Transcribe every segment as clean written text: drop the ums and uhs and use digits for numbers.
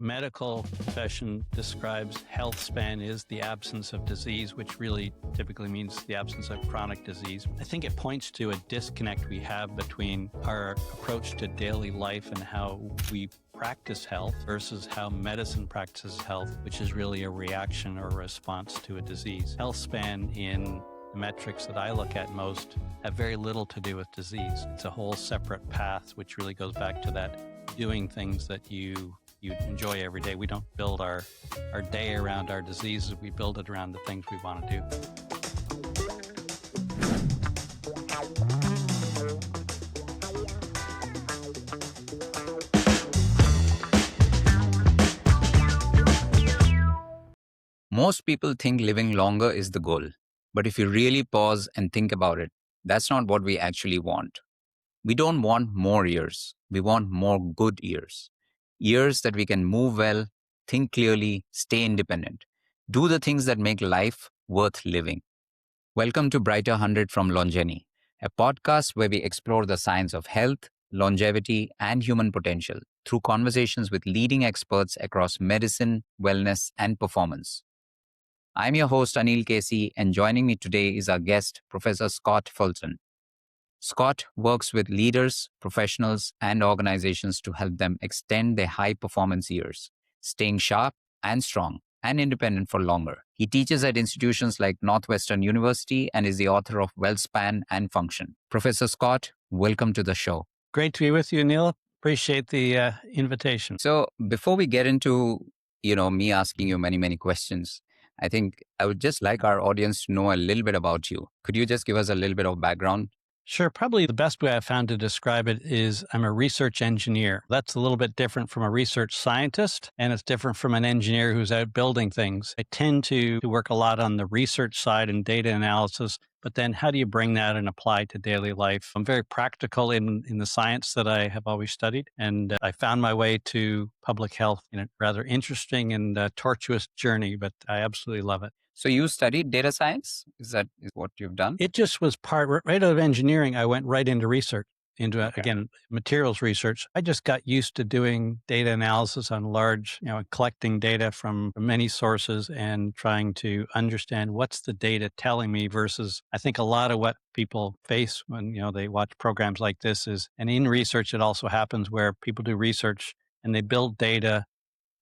medical profession describes Healthspan is the absence of disease, which really typically means the absence of chronic disease. I think it points to a disconnect we have between our approach to daily life and how we practice health versus how medicine practices health, which is really a reaction or a response to a disease. Healthspan in the metrics that I look at most have very little to do with disease. It's a whole separate path, which really goes back to that doing things that you enjoy every day. We don't build our day around our diseases. We build it around the things we want to do. Most people think living longer is the goal. But if you really pause and think about it, that's not what we actually want. We don't want more years. We want more good years. Years that we can move well, think clearly, stay independent, do the things that make life worth living. Welcome to Brighter 100 from Longeny, a podcast where we explore the science of health, longevity, and human potential through conversations with leading experts across medicine, wellness, and performance. I'm your host, Anil Casey, and joining me today is our guest, Professor Scott Fulton. Scott works with leaders, professionals, and organizations to help them extend their high-performance years, staying sharp and strong and independent for longer. He teaches at institutions like Northwestern University and is the author of Healthspan and Function. Professor Scott, welcome to the show. Great to be with you, Neil. Appreciate the invitation. So before we get into, me asking you many questions, I think I would just like our audience to know a little bit about you. Could you just give us a little bit of background? Sure. Probably the best way I've found to describe it is I'm a research engineer. That's a little bit different from a research scientist, and it's different from an engineer who's out building things. I tend to work a lot on the research side and data analysis, but then how do you bring that and apply to daily life? I'm very practical in the science that I have always studied, and I found my way to public health in a rather interesting and tortuous journey, but I absolutely love it. So you studied data science? Is what you've done? It just was right out of engineering. I went right into research, again, materials research. I just got used to doing data analysis on large, collecting data from many sources and trying to understand what's the data telling me versus I think a lot of what people face when, they watch programs like this is, and in research, it also happens where people do research and they build data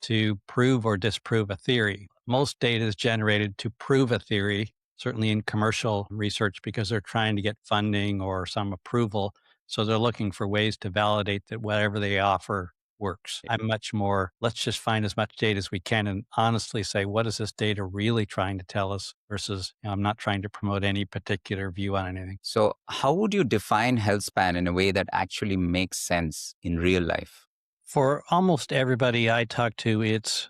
to prove or disprove a theory. Most data is generated to prove a theory, certainly in commercial research, because they're trying to get funding or some approval. So they're looking for ways to validate that whatever they offer works. I'm much more, let's just find as much data as we can and honestly say, what is this data really trying to tell us versus I'm not trying to promote any particular view on anything. So how would you define Healthspan in a way that actually makes sense in real life? For almost everybody I talk to, it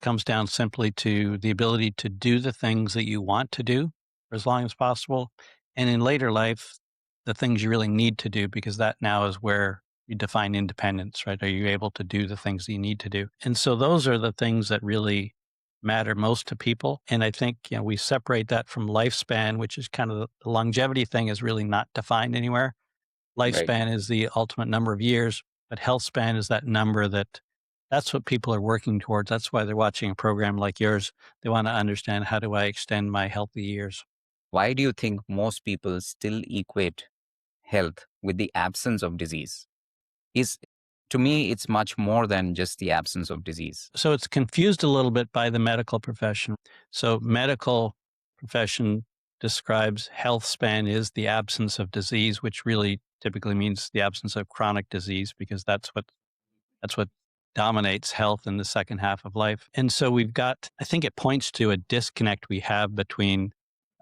comes down simply to the ability to do the things that you want to do for as long as possible. And in later life, the things you really need to do, because that now is where you define independence, right? Are you able to do the things that you need to do? And so those are the things that really matter most to people. And I think, we separate that from lifespan, which is kind of the longevity thing is really not defined anywhere. Lifespan is the ultimate number of years. But health span is that number that's what people are working towards. That's why they're watching a program like yours. They want to understand, how do I extend my healthy years? Why do you think most people still equate health with the absence of disease? To me, it's much more than just the absence of disease. So it's confused a little bit by the medical profession. So medical profession describes health span is the absence of disease, which really typically means the absence of chronic disease, because that's what dominates health in the second half of life. And so I think it points to a disconnect we have between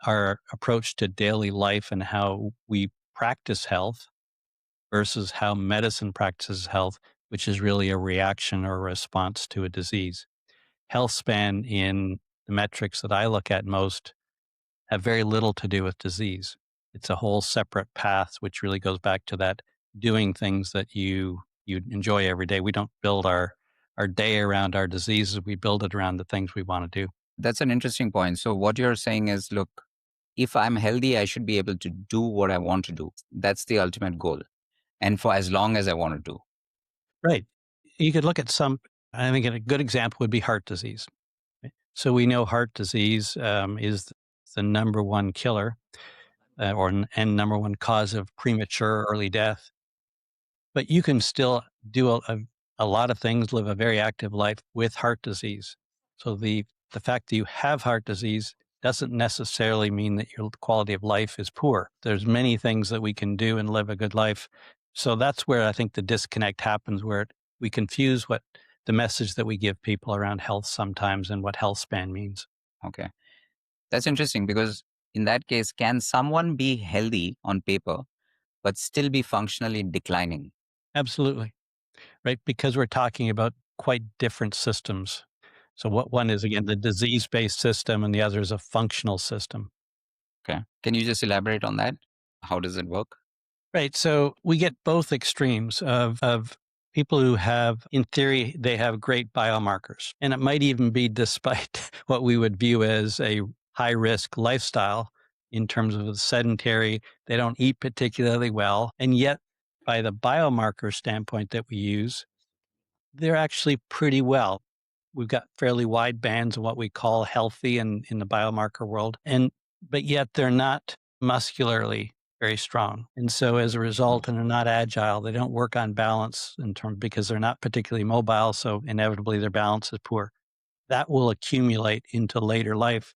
our approach to daily life and how we practice health versus how medicine practices health, which is really a reaction or a response to a disease. Health span in the metrics that I look at most have very little to do with disease. It's a whole separate path, which really goes back to that doing things that you enjoy every day. We don't build our day around our diseases. We build it around the things we want to do. That's an interesting point. So what you're saying is, look, if I'm healthy, I should be able to do what I want to do. That's the ultimate goal. And for as long as I want to do. Right. You could look at I think a good example would be heart disease. Right? So we know heart disease is the number one killer and number one cause of premature early death. But you can still do a lot of things, live a very active life with heart disease. So the fact that you have heart disease doesn't necessarily mean that your quality of life is poor. There's many things that we can do and live a good life. So that's where I think the disconnect happens, where we confuse what the message that we give people around health sometimes and what health span means. Okay. That's interesting because in that case, can someone be healthy on paper but still be functionally declining? Absolutely. Right? Because we're talking about quite different systems. So what one is again the disease-based system and the other is a functional system. Okay. Can you just elaborate on that? How does it work? Right. So we get both extremes of people who have, in theory, they have great biomarkers. And it might even be despite what we would view as a high risk lifestyle in terms of the sedentary, they don't eat particularly well. And yet, by the biomarker standpoint that we use, they're actually pretty well. We've got fairly wide bands of what we call healthy in the biomarker world, and but yet they're not muscularly very strong. And so as a result, and they're not agile, they don't work on balance in terms because they're not particularly mobile, so inevitably their balance is poor. That will accumulate into later life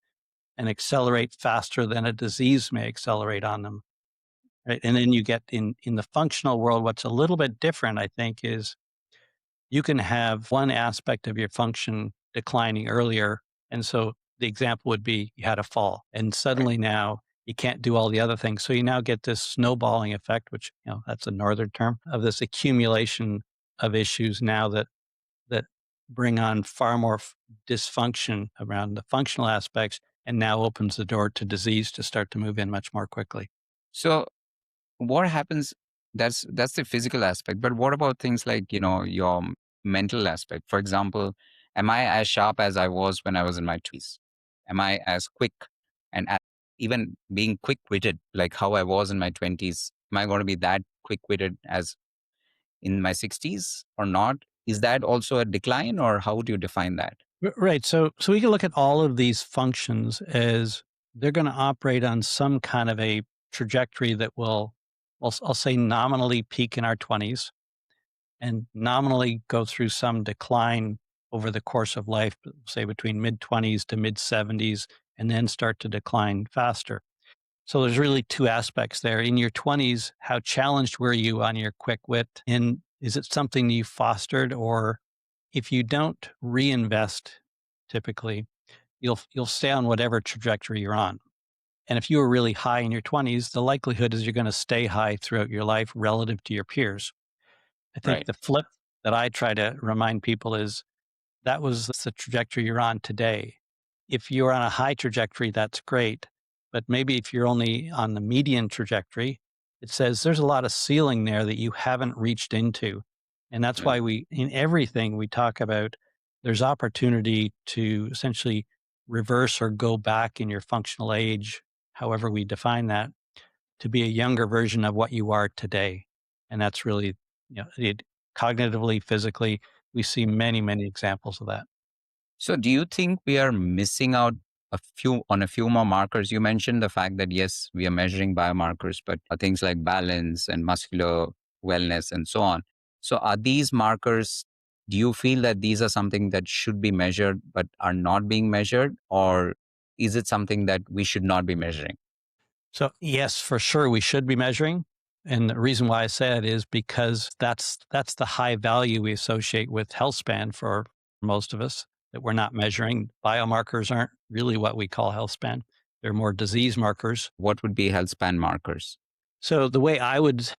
and accelerate faster than a disease may accelerate on them. Right. And then you get in the functional world, what's a little bit different, I think, is you can have one aspect of your function declining earlier. And so the example would be you had a fall and Right. suddenly now you can't do all the other things. So you now get this snowballing effect, which, that's a northern term of this accumulation of issues now that bring on far more dysfunction around the functional aspects and now opens the door to disease to start to move in much more quickly. So what happens, that's the physical aspect, but what about things like, your mental aspect? For example, am I as sharp as I was when I was in my 20s? Am I as quick and even being quick-witted like how I was in my 20s? Am I going to be that quick-witted as in my 60s or not? Is that also a decline, or how would you define that? Right. So we can look at all of these functions as they're going to operate on some kind of a trajectory that will, I'll say, nominally peak in our 20s and nominally go through some decline over the course of life, say between mid 20s to mid 70s, and then start to decline faster. So there's really two aspects there. In your 20s, how challenged were you on your quick wit? And is it something you fostered, or if you don't reinvest, typically you'll stay on whatever trajectory you're on. And if you were really high in your 20s, the likelihood is you're going to stay high throughout your life relative to your peers. I think Right. the flip that I try to remind people is that was the trajectory you're on today. If you're on a high trajectory, that's great. But maybe if you're only on the median trajectory, it says there's a lot of ceiling there that you haven't reached into. And that's Right. why in everything we talk about, there's opportunity to essentially reverse or go back in your functional age, however we define that, to be a younger version of what you are today. And that's really, cognitively, physically, we see many, many examples of that. So do you think we are missing out a few more markers? You mentioned the fact that yes, we are measuring biomarkers, but things like balance and muscular wellness and so on. So are these markers, do you feel that these are something that should be measured but are not being measured? Or is it something that we should not be measuring? So yes, for sure we should be measuring. And the reason why I say it is because that's the high value we associate with Healthspan for most of us that we're not measuring. Biomarkers aren't really what we call Healthspan. They're more disease markers. What would be health span markers? So the way I would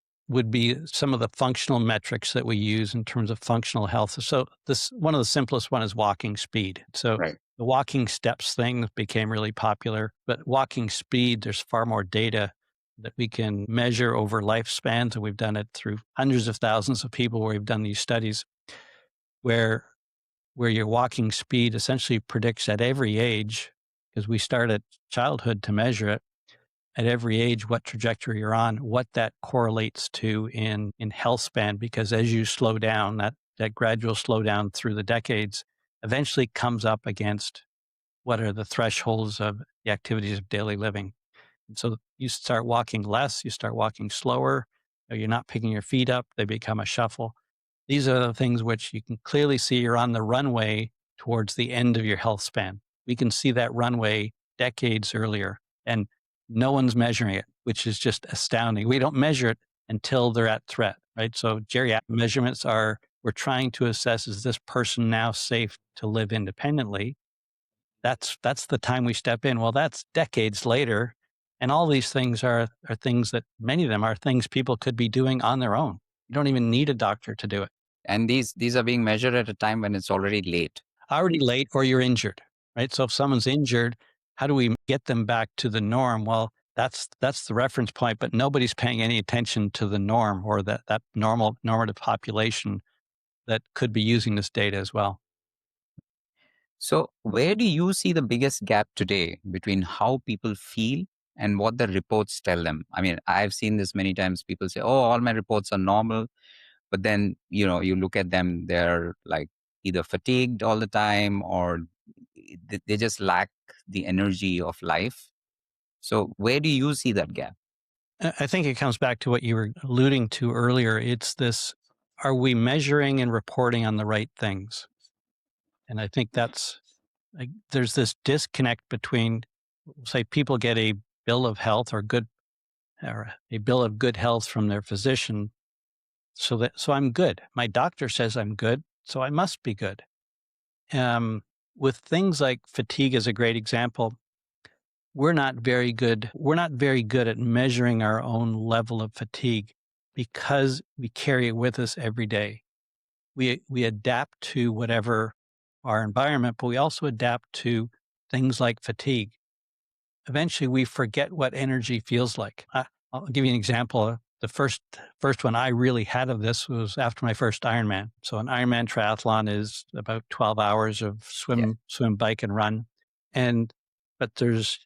be some of the functional metrics that we use in terms of functional health. So this one of the simplest one is walking speed. So Right. the walking steps thing became really popular, but walking speed, there's far more data that we can measure over lifespans. And we've done it through hundreds of thousands of people where we've done these studies where your walking speed essentially predicts at every age, because we start at childhood to measure it at every age, what trajectory you're on, what that correlates to in health span. Because as you slow down, that that gradual slowdown through the decades eventually comes up against what are the thresholds of the activities of daily living. And so you start walking less, you start walking slower, you're not picking your feet up, they become a shuffle. These are the things which you can clearly see you're on the runway towards the end of your health span. We can see that runway decades earlier, and no one's measuring it, which is just astounding. We don't measure it until they're at threat, right? So geriatric measurements are, we're trying to assess, is this person now safe to live independently? That's the time we step in. Well, that's decades later, and all these things are things that, many of them are things people could be doing on their own. You don't even need a doctor to do it. And these are being measured at a time when it's already late. Already late, or you're injured, right? So if someone's injured, how do we get them back to the norm? Well, that's the reference point, but nobody's paying any attention to the norm, or that normative population that could be using this data as well. So, where do you see the biggest gap today between how people feel and what the reports tell them? I mean, I've seen this many times. People say, "Oh, all my reports are normal," but then you look at them; they're like either fatigued all the time, or they just lack the energy of life. So, where do you see that gap? I think it comes back to what you were alluding to earlier. It's this, are we measuring and reporting on the right things? And I think that's, like, there's this disconnect between, say, people get a bill of health or a bill of good health from their physician. So I'm good. My doctor says I'm good, so I must be good. With things like fatigue is a great example. We're not very good. We're not very good at measuring our own level of fatigue because we carry it with us every day. We adapt to whatever our environment, but we also adapt to things like fatigue. Eventually, we forget what energy feels like. I'll give you an example. The first one I really had of this was after my first Ironman. So an Ironman triathlon is about 12 hours of Yeah. swim, bike, and run. And but there's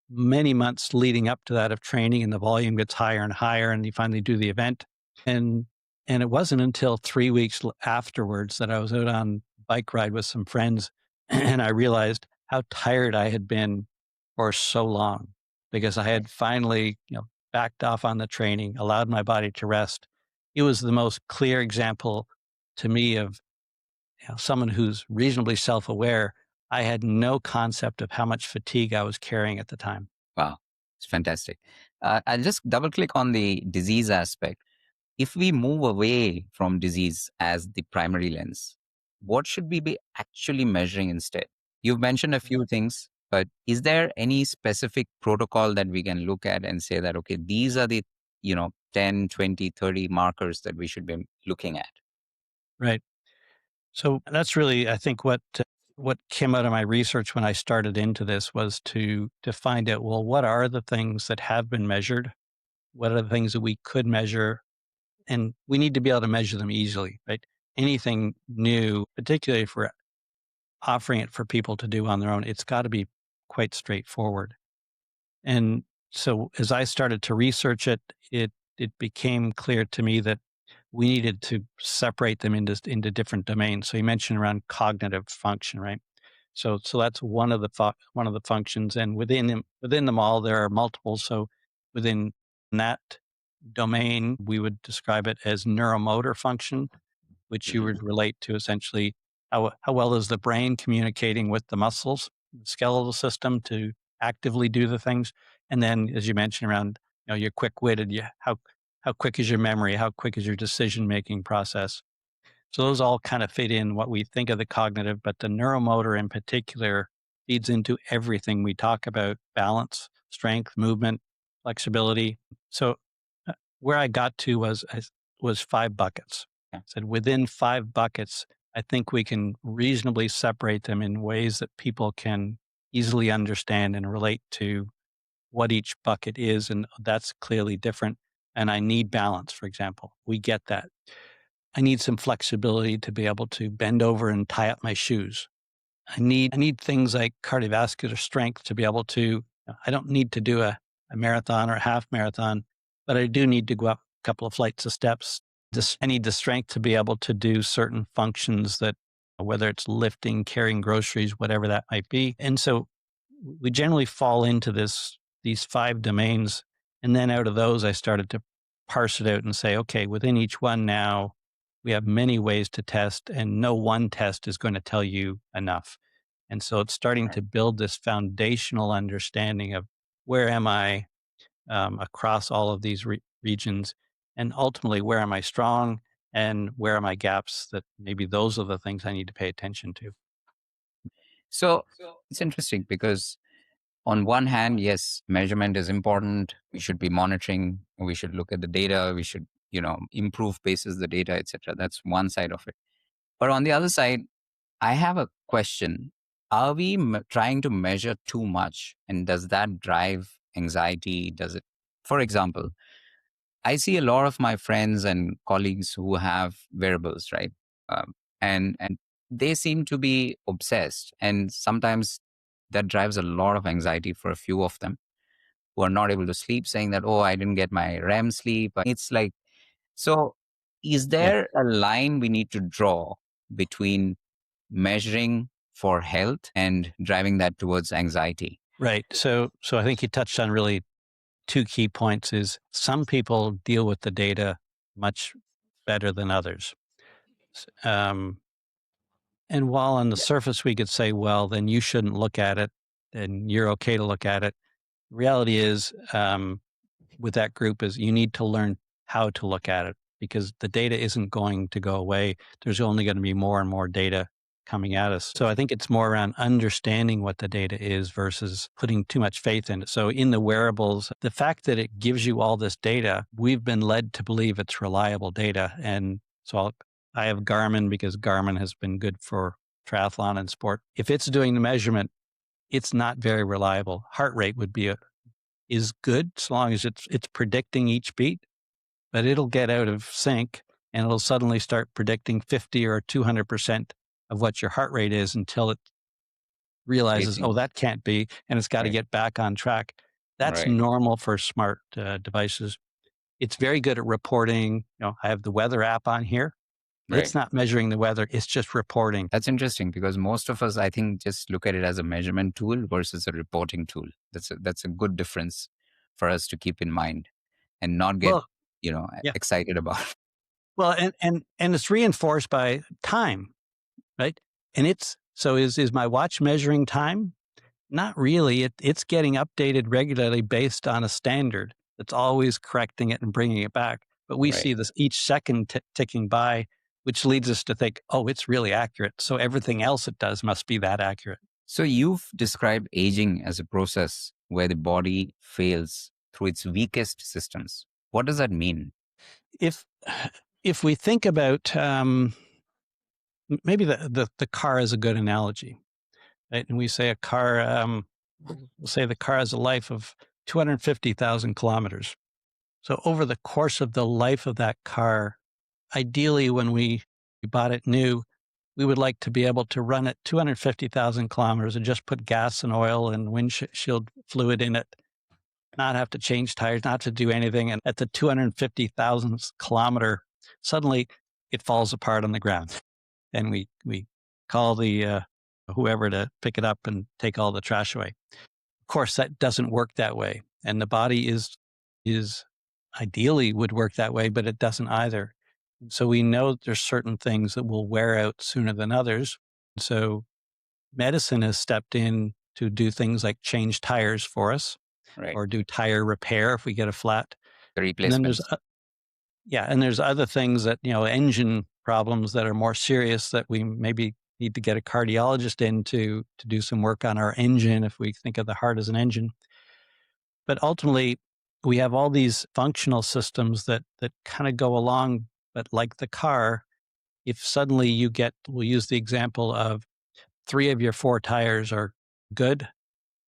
many months leading up to that of training, and the volume gets higher and higher, and you finally do the event. And it wasn't until 3 weeks afterwards that I was out on a bike ride with some friends, and I realized how tired I had been for so long, because I had finally, backed off on the training, allowed my body to rest. It was the most clear example to me of someone who's reasonably self-aware. I had no concept of how much fatigue I was carrying at the time. Wow, it's fantastic. I'll just double click on the disease aspect. If we move away from disease as the primary lens, what should we be actually measuring instead? You've mentioned a few things, but is there any specific protocol that we can look at and say that, okay, these are the, 10, 20, 30 markers that we should be looking at? Right. So that's really, I think, what came out of my research when I started into this was to find out, well, what are the things that have been measured? What are the things that we could measure? And we need to be able to measure them easily, right? Anything new, particularly if we're offering it for people to do on their own, it's got to be quite straightforward. And so as I started to research it, it became clear to me that we needed to separate them into different domains. So you mentioned around cognitive function, right? So that's one of the functions, and within them all there are multiples. So within that domain, we would describe it as neuromotor function, which you would Mhm. relate to essentially how well is the brain communicating with the muscles, the skeletal system to actively do the things. And then, as you mentioned, around you're quick witted, how quick is your memory, how quick is your decision making process. So those all kind of fit in what we think of the cognitive, but the neuromotor in particular feeds into everything we talk about: balance, strength, movement, flexibility. So where I got to was 5 buckets. Yeah. I said within 5 buckets, I think we can reasonably separate them in ways that people can easily understand and relate to what each bucket is. And that's clearly different. And I need balance, for example. We get that. I need some flexibility to be able to bend over and tie up my shoes. I need things like cardiovascular strength to be able to. I don't need to do a marathon or a half marathon, but I do need to go up a couple of flights of steps I need the strength to be able to do certain functions that, whether it's lifting, carrying groceries, whatever that might be. And so we generally fall into these five domains. And then out of those, I started to parse it out and say, okay, within each one now, we have many ways to test, and no one test is going to tell you enough. And so it's starting Right. to build this foundational understanding of where am I across all of these regions, and ultimately where am I strong and where are my gaps, that maybe those are the things I need to pay attention to. So it's interesting because on one hand, yes, measurement is important. We should be monitoring. We should look at the data. We should, improve basis the data, etc. That's one side of it. But on the other side, I have a question. Are we trying to measure too much? And does that drive anxiety? Does it, for example, I see a lot of my friends and colleagues who have wearables, right? And they seem to be obsessed. And sometimes that drives a lot of anxiety for a few of them who are not able to sleep, saying that, oh, I didn't get my REM sleep. It's like, so is Yeah. there a line we need to draw between measuring for health and driving that towards anxiety? Right. So I think you touched on really two key points. Is some people deal with the data much better than others. Um, and while on the Yeah. surface we could say, well, then you shouldn't look at it and you're okay to look at it. Reality is, with that group, is you need to learn how to look at it, because the data isn't going to go away. There's only going to be more and more data coming at us. So I think it's more around understanding what the data is versus putting too much faith in it. So in the wearables, the fact that it gives you all this data, we've been led to believe it's reliable data. And so I have Garmin because Garmin has been good for triathlon and sport. If it's doing the measurement, it's not very reliable. Heart rate would be is good so long as it's predicting each beat, but it'll get out of sync and it'll suddenly start predicting 50 or 200% of what your heart rate is until it realizes, oh, Facing, that can't be, and it's got to right, get back on track. That's right, normal for smart devices. It's very good at reporting. I have the weather app on here. right. It's not measuring the weather; it's just reporting. That's interesting because most of us, I think, just look at it as a measurement tool versus a reporting tool. That's a good difference for us to keep in mind and not get, Well, yeah. excited about. Well, and it's reinforced by time, right? And is my watch measuring time? Not really. It's getting updated regularly based on a standard that's always correcting it and bringing it back. But we Right. see this each second ticking by, which leads us to think, oh, it's really accurate. So everything else it does must be that accurate. So you've described aging as a process where the body fails through its weakest systems. What does that mean? If if we think about maybe the car is a good analogy, right? And we say a car, we'll say the car has a life of 250,000 kilometers. So over the course of the life of that car, ideally, when we bought it new, we would like to be able to run it 250,000 kilometers and just put gas and oil and windshield fluid in it, not have to change tires, not to do anything. And at the 250,000th kilometer, suddenly it falls apart on the ground. And we call the whoever to pick it up and take all the trash away. Of course, that doesn't work that way. And the body is ideally would work that way, but it doesn't either. So we know there's certain things that will wear out sooner than others. So medicine has stepped in to do things like change tires for us Right. or do tire repair if we get a flat. The And then there's replacements. and there's other things that, engine problems that are more serious that we maybe need to get a cardiologist in to do some work on our engine if we think of the heart as an engine. But ultimately, we have all these functional systems that kind of go along, but like the car, if suddenly we'll use the example of three of your four tires are good,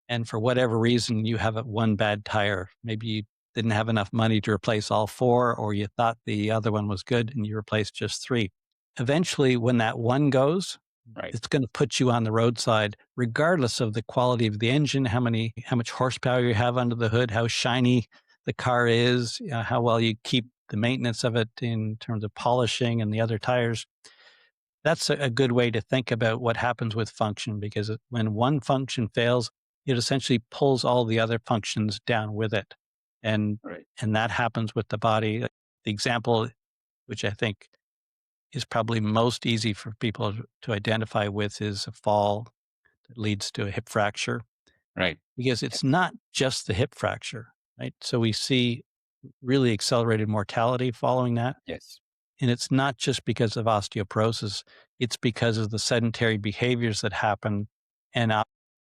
and for whatever reason you have one bad tire. Maybe you didn't have enough money to replace all four, or you thought the other one was good and you replaced just three. Eventually, when that one goes, Right. it's going to put you on the roadside, regardless of the quality of the engine, how much horsepower you have under the hood, how shiny the car is, how well you keep the maintenance of it in terms of polishing and the other tires, that's a good way to think about what happens with function because when one function fails, it essentially pulls all the other functions down with it. And Right. and that happens with the body. The example, which I think is probably most easy for people to identify with, is a fall that leads to a hip fracture Right. because it's not just the hip fracture, right? So we see really accelerated mortality following that. Yes. And it's not just because of osteoporosis, it's because of the sedentary behaviors that happen and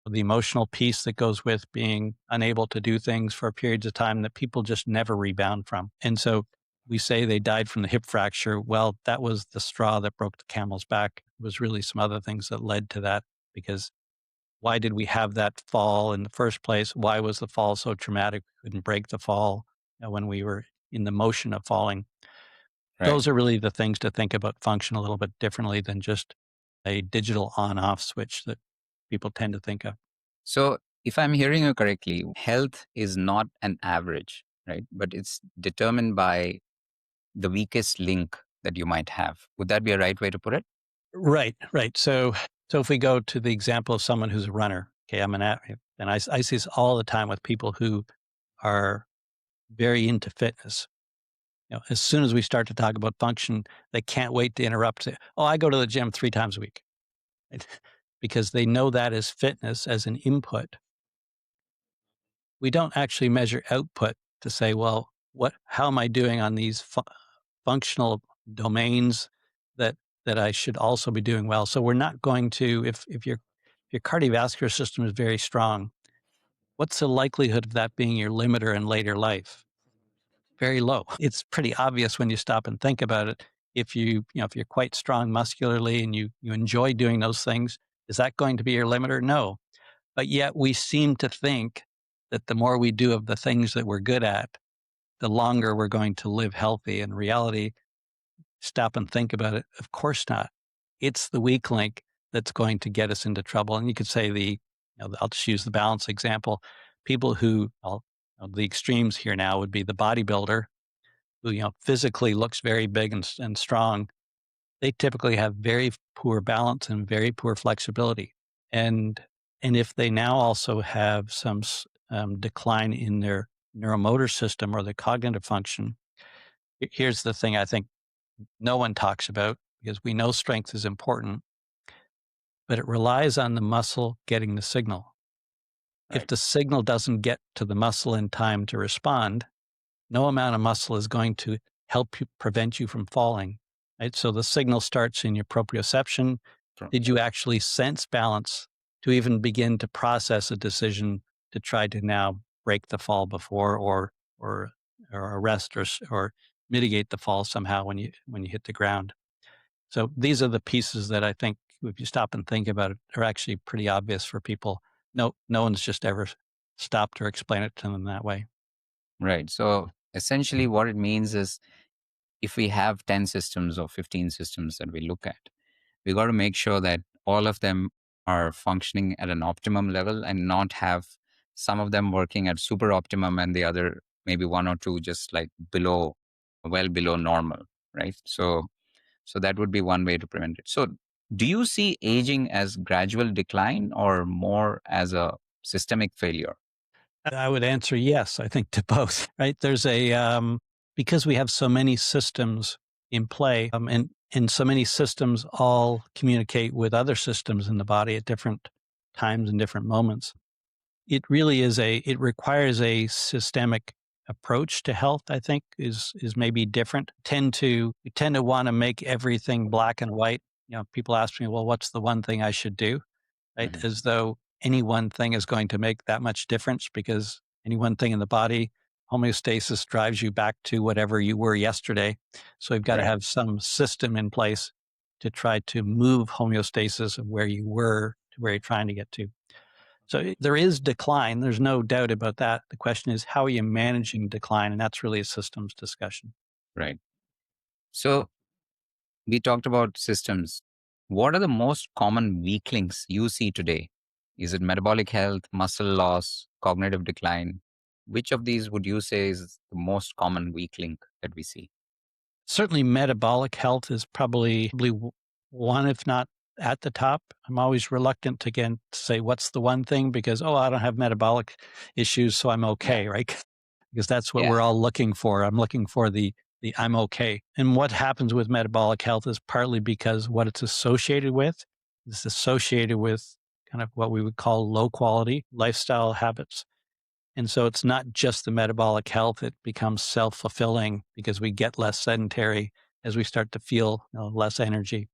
the emotional piece that goes with being unable to do things for periods of time that people just never rebound from. And so we say they died from the hip fracture. Well, that was the straw that broke the camel's back. It was really some other things that led to that because why did we have that fall in the first place? Why was the fall so traumatic? We couldn't break the fall when we were in the motion of falling. Right. Those are really the things to think about function a little bit differently than just a digital on-off switch that people tend to think of. So, if I'm hearing you correctly, health is not an average, right? But it's determined by the weakest link that you might have. Would that be a right way to put it? Right, right. So if we go to the example of someone who's a runner, okay, and I see this all the time with people who are very into fitness. As soon as we start to talk about function, they can't wait to interrupt. Say, oh, I go to the gym 3 times a week, right? Because they know that as fitness as an input. We don't actually measure output to say, well, how am I doing on these functional domains that I should also be doing well. So we're not going to if your cardiovascular system is very strong, what's the likelihood of that being your limiter in later life? Very low. It's pretty obvious when you stop and think about it. If you're quite strong muscularly and you enjoy doing those things, is that going to be your limiter? No. But yet we seem to think that the more we do of the things that we're good at, the longer we're going to live healthy. In reality, stop and think about it. Of course not. It's the weak link that's going to get us into trouble. And you could say I'll just use the balance example. People the extremes here now would be the bodybuilder who, physically looks very big and strong. They typically have very poor balance and very poor flexibility. And, and if they now also have some decline in their neuromotor system or the cognitive function, here's the thing I think no one talks about because we know strength is important, but it relies on the muscle getting the signal. If Right. the signal doesn't get to the muscle in time to respond, no amount of muscle is going to help you prevent you from falling. Right? So the signal starts in your proprioception. True. Did you actually sense balance to even begin to process a decision to try to now break the fall before or arrest or mitigate the fall somehow when you hit the ground? So these are the pieces that I think, if you stop and think about it, are actually pretty obvious for people. No one's just ever stopped or explained it to them that way. Right. So, essentially, what it means is if we have 10 systems or 15 systems that we look at, we got to make sure that all of them are functioning at an optimum level and not have some of them working at super optimum and the other maybe one or two just like below, well below normal, right? So that would be one way to prevent it. So do you see aging as gradual decline or more as a systemic failure? I would answer yes, I think, to both, right? Because we have so many systems in play, and so many systems all communicate with other systems in the body at different times and different moments. It requires a systemic approach to health, I think, is maybe different. We tend to want to make everything black and white. People ask me, well, what's the one thing I should do? Right? Mhm. As though any one thing is going to make that much difference because any one thing in the body, homeostasis drives you back to whatever you were yesterday. So we've got to Right. have some system in place to try to move homeostasis of where you were to where you're trying to get to. So there is decline. There's no doubt about that. The question is, how are you managing decline? And that's really a systems discussion. Right. So we talked about systems. What are the most common weak links you see today? Is it metabolic health, muscle loss, cognitive decline? Which of these would you say is the most common weak link that we see? Certainly, metabolic health is probably one, if not at the top. I'm always reluctant to, again, to say what's the one thing because, oh, I don't have metabolic issues, so I'm Yeah. okay, right? Because that's what Yeah. we're all looking for. I'm looking for the I'm okay. And what happens with metabolic health is partly because what it's associated with is associated with kind of what we would call low quality lifestyle habits. And so it's not just the metabolic health, it becomes self-fulfilling because we get less sedentary as we start to feel, less energy.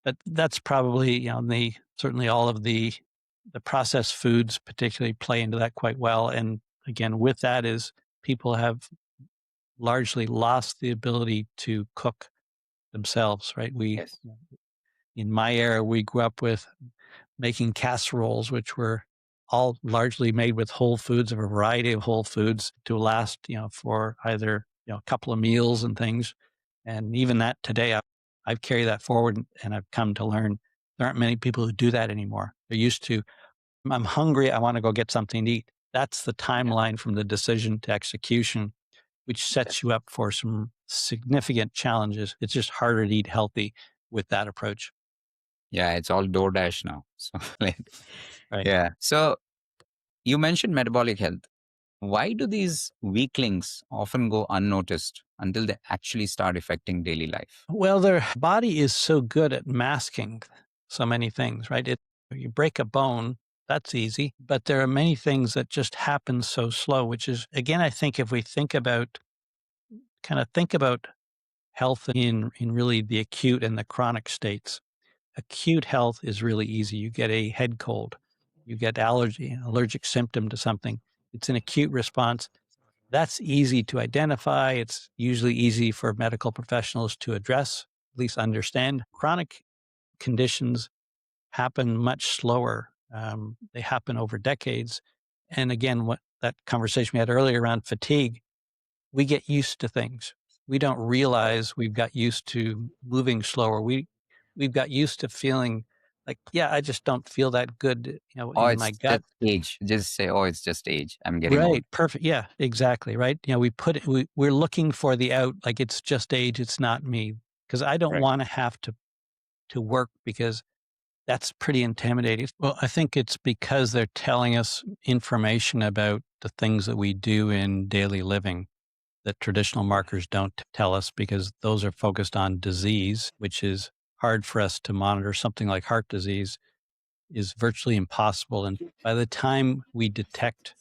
But that's probably, the certainly all of the processed foods particularly play into that quite well. And again, with that is people have largely lost the ability to cook themselves, right? Yes. In my era, we grew up with making casseroles, which were all largely made with whole foods, a variety of whole foods to last, for either, a couple of meals and things. And even that today, I've carried that forward and I've come to learn there aren't many people who do that anymore. They're used to, I'm hungry, I want to go get something to eat. That's the Yeah. timeline from the decision to execution, which sets you Definitely. up for some significant challenges. It's just harder to eat healthy with that approach. Yeah, it's all DoorDash now. So, like, Right. yeah. So you mentioned metabolic health. Why do these weaklings often go unnoticed until they actually start affecting daily life? Well, their body is so good at masking so many things, right? You break a bone, that's easy, but there are many things that just happen so slow, which is, again, I think if we think about health in really the acute and the chronic states, acute health is really easy. You get a head cold, you get allergic symptom to something. It's an acute response. That's easy to identify. It's usually easy for medical professionals to address, at least understand. Chronic conditions happen much slower. They happen over decades. And again, what that conversation we had earlier around fatigue, we get used to things. We don't Right. realize we've got used to moving slower. We've got used to feeling like, yeah, I just don't feel that good, Oh, in my it's gut. just age. Just say, oh, it's just age. I'm getting old. Right, perfect. Yeah, exactly, right? We're looking for the out, like it's just age, it's not me, because I don't Right. wanna have to work because that's pretty intimidating. Well, I think it's because they're telling us information about the things that we do in daily living that traditional markers don't tell us because those are focused on disease, which is hard for us to monitor. Something like heart disease is virtually impossible, and by the time we detect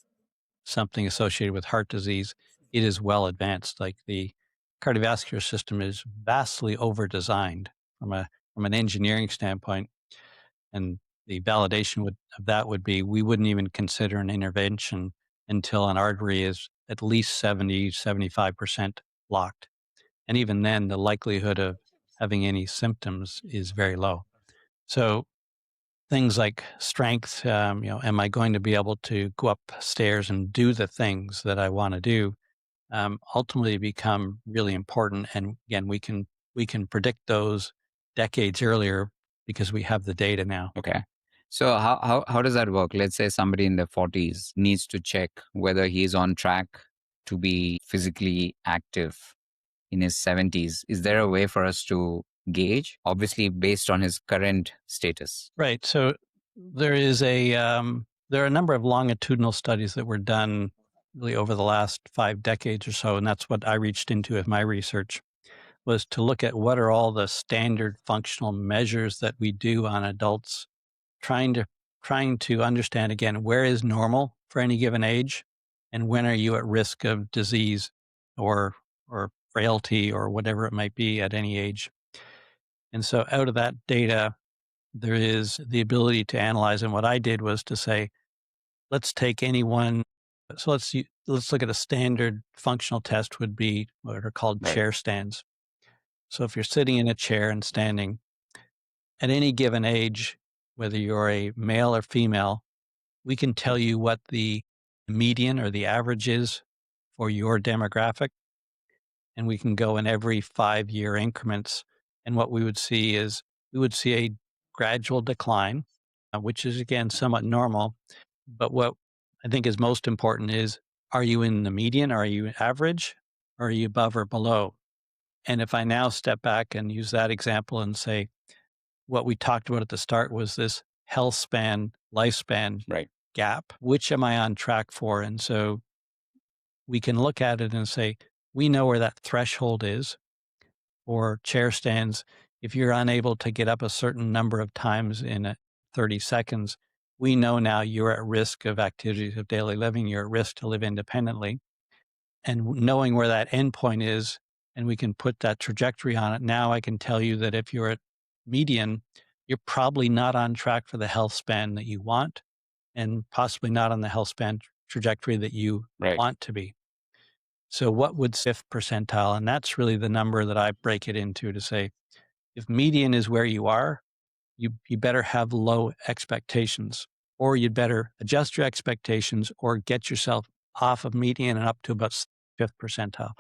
something associated with heart disease, it is well advanced. Like the cardiovascular system is vastly over designed from an engineering standpoint. And the validation of that would be we wouldn't even consider an intervention until an artery is at least 75% blocked. And even then, the likelihood of having any symptoms is very low. So things like strength, am I going to be able to go upstairs and do the things that I want to do? Ultimately become really important. And again, we can predict those decades earlier because we have the data now. Okay. So how does that work? Let's say somebody in their 40s needs to check whether he's on track to be physically active in his 70s. Is there a way for us to gauge? Obviously, based on his current status. Right. So there are a number of longitudinal studies that were done really over the last 5 decades or so, and that's what I reached into with my research was to look at what are all the standard functional measures that we do on adults, trying to trying to understand again where is normal for any given age, and when are you at risk of disease or frailty or whatever it might be at any age. And so out of that data there is the ability to analyze, and what I did was to say, let's take any one. So let's look at a standard functional test would be what are called Right. chair stands. So if you're sitting in a chair and standing at any given age, whether you're a male or female, we can tell you what the median or the average is for your demographic, and we can go in every 5-year increments. And what we would see is we would see a gradual decline, which is again somewhat normal. But what I think is most important is, are you in the median? Are you average? Or are you above or below? And if I now step back and use that example and say, what we talked about at the start was this health span, lifespan Right. gap. Which am I on track for? And so we can look at it and say, we know where that threshold is, or chair stands. If you're unable to get up a certain number of times in 30 seconds, we know now you're at risk of activities of daily living. You're at risk to live independently. And knowing where that endpoint is, and we can put that trajectory on it. Now I can tell you that if you're at median, you're probably not on track for the health span that you want, and possibly not on the health span trajectory that you Right. want to be. So what would fifth percentile? And that's really the number that I break it into to say, if median is where you are, you better have low expectations, or you'd better adjust your expectations or get yourself off of median and up to about fifth percentile.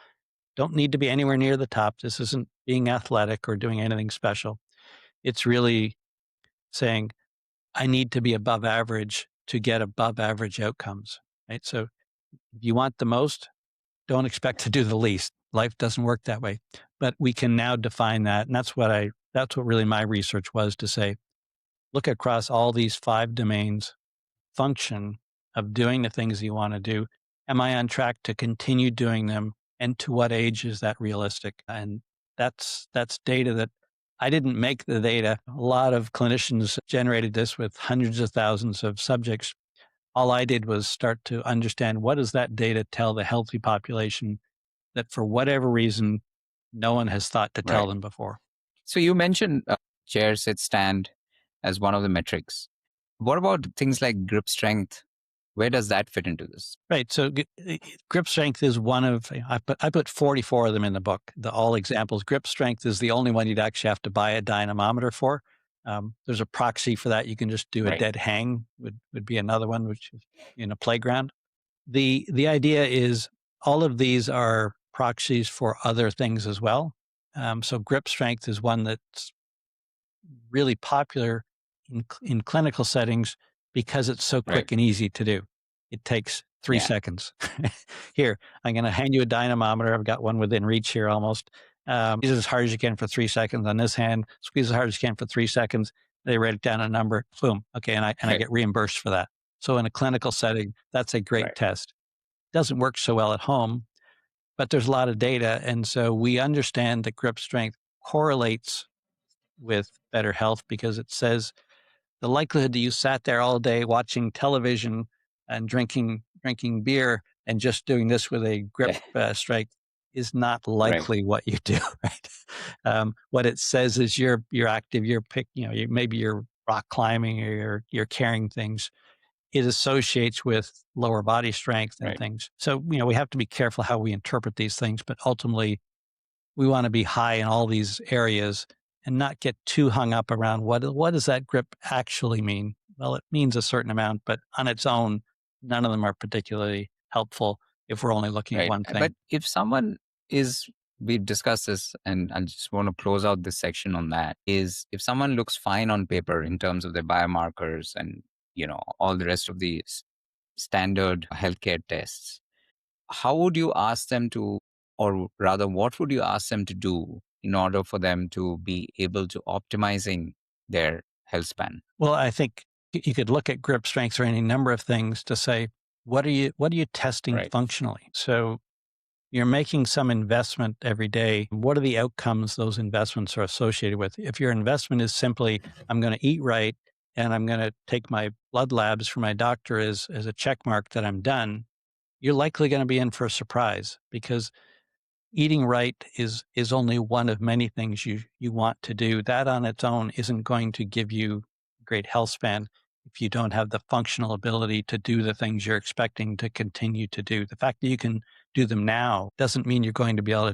Don't need to be anywhere near the top. This isn't being athletic or doing anything special. It's really saying, I need to be above average to get above average outcomes, right? So if you want the most, don't expect to do the least. Life doesn't work that way. But we can now define that. And that's what really my research was, to say, look across all these 5 domains, function of doing the things you want to do. Am I on track to continue doing them? And to what age is that realistic? And that's data that I didn't make the data. A lot of clinicians generated this with hundreds of thousands of subjects. All I did was start to understand, what does that data tell the healthy population that for whatever reason, no one has thought to tell Right. them before. So you mentioned chair, sit, stand as one of the metrics. What about things like grip strength? Where does that fit into this? Right. So grip strength is one of, I put 44 of them in the book, all examples. Grip strength is the only one you'd actually have to buy a dynamometer for. There's a proxy for that. You can just do a Right. dead hang would be another one, which is in a playground. The idea is all of these are proxies for other things as well. So grip strength is one that's really popular in clinical settings because it's so Right. quick and easy to do. It takes 3 Yeah. seconds. Here, I'm going to hand you a dynamometer. I've got one within reach here almost. Squeeze as hard as you can for 3 seconds on this hand. Squeeze as hard as you can for 3 seconds. They write it down a number. Boom. Okay, and I Right. get reimbursed for that. So in a clinical setting, that's a great Right. test. Doesn't work so well at home, but there's a lot of data, and so we understand that grip strength correlates with better health because it says the likelihood that you sat there all day watching television and drinking beer and just doing this with a grip Yeah. strength is not Right. likely what you do. Right? What it says is you're active. Maybe you're rock climbing or you're carrying things. It associates with lower body strength and Right. things. So we have to be careful how we interpret these things, but ultimately we want to be high in all these areas and not get too hung up around what does that grip actually mean? Well, it means a certain amount, but on its own, none of them are particularly helpful if we're only looking at Right. one But thing. if someone is, we've discussed this, and I just want to close out this section on that, is if someone looks fine on paper in terms of their biomarkers and, all the rest of the standard healthcare tests, how would you ask them to, or rather, what would you ask them to do in order for them to be able to optimizing their health span? Well, I think you could look at grip strengths or any number of things to say, what are you testing Right. functionally? So you're making some investment every day. What are the outcomes those investments are associated with? If your investment is simply, I'm going to eat right and I'm going to take my blood labs for my doctor as a check mark that I'm done, you're likely going to be in for a surprise, because eating right is only one of many things you want to do. That on its own isn't going to give you great health span if you don't have the functional ability to do the things you're expecting to continue to do. The fact that you can do them now doesn't mean you're going to be able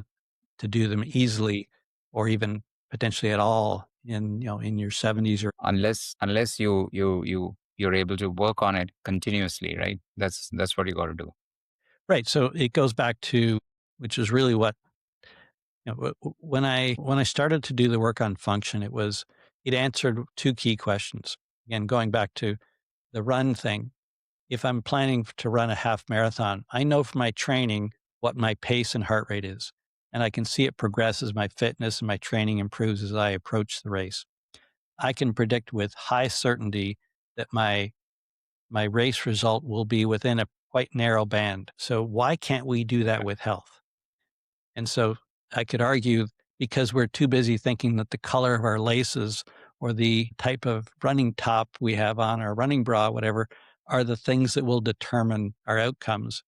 to do them easily or even potentially at all in your 70s or Unless you're able to work on it continuously, right? That's what you got to do. right. So it goes back to, which is really what when I started to do the work on function, it answered 2 key questions. Again, going back to the run thing. If I'm planning to run a half marathon, I know from my training what my pace and heart rate is. and I can see it progress as my fitness and my training improves as I approach the race. I can predict with high certainty that my race result will be within a quite narrow band. So why can't we do that Right. with health? And so I could argue because we're too busy thinking that the color of our laces or the type of running top we have on our running bra, whatever, are the things that will determine our outcomes.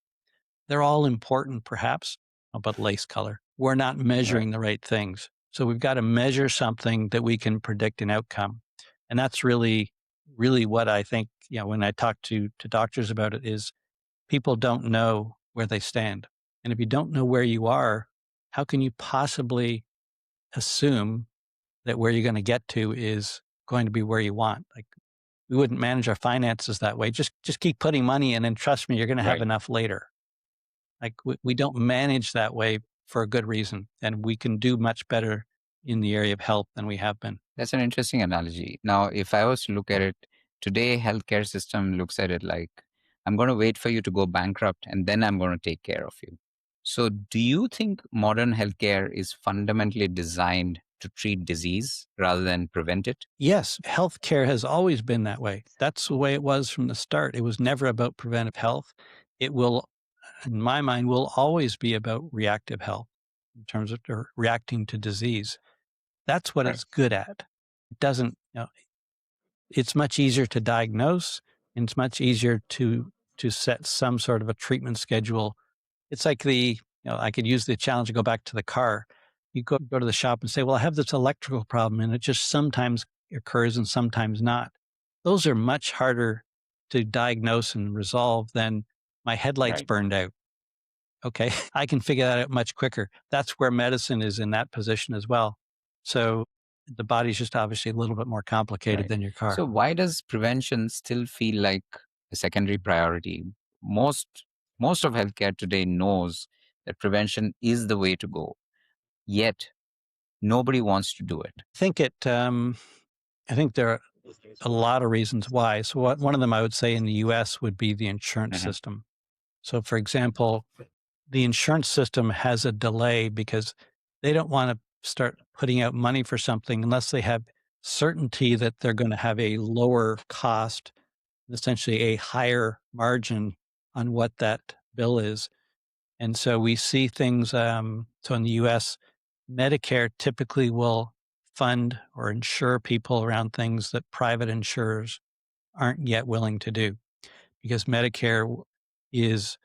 They're all important, perhaps, but lace color. We're not Right. measuring the right things. So we've got to measure something that we can predict an outcome. And that's really what I think, when I talk to doctors about it is people don't know where they stand. And if you don't know where you are, how can you possibly assume that where you're going to get to is going to be where you want? Like we wouldn't manage our finances that way. Just keep putting money in and trust me, you're going to have Right. enough later. Like we don't manage that way for a good reason. And we can do much better in the area of health than we have been. That's an interesting analogy. Now, if I was to look at it today, healthcare system looks at it like I'm going to wait for you to go bankrupt and then I'm going to take care of you. So, do you think modern healthcare is fundamentally designed to treat disease rather than prevent it? Yes, healthcare has always been that way. That's the way it was from the start. It was never about preventive health. It will, in my mind, will always be about reactive health in terms of or reacting to disease. That's what Right. it's good at. It doesn't, it's much easier to diagnose and it's much easier to set some sort of a treatment schedule. It's like I could use the challenge to go back to the car. You go to the shop and say, well, I have this electrical problem and it just sometimes occurs and sometimes not. Those are much harder to diagnose and resolve than my headlights Right. burned out. Okay. I can figure that out much quicker. That's where medicine is in that position as well. So the body's just obviously a little bit more complicated Right. than your car. So, why does prevention still feel like a secondary priority? Most most of healthcare today knows that prevention is the way to go. Yet, nobody wants to do it. I think there are a lot of reasons why. So one of them I would say in the US would be the insurance Mhm. system. So for example, the insurance system has a delay because they don't want to start putting out money for something unless they have certainty that they're going to have a lower cost, essentially a higher margin on what that bill is. And so we see things. So in the US, Medicare typically will fund or insure people around things that private insurers aren't yet willing to do because is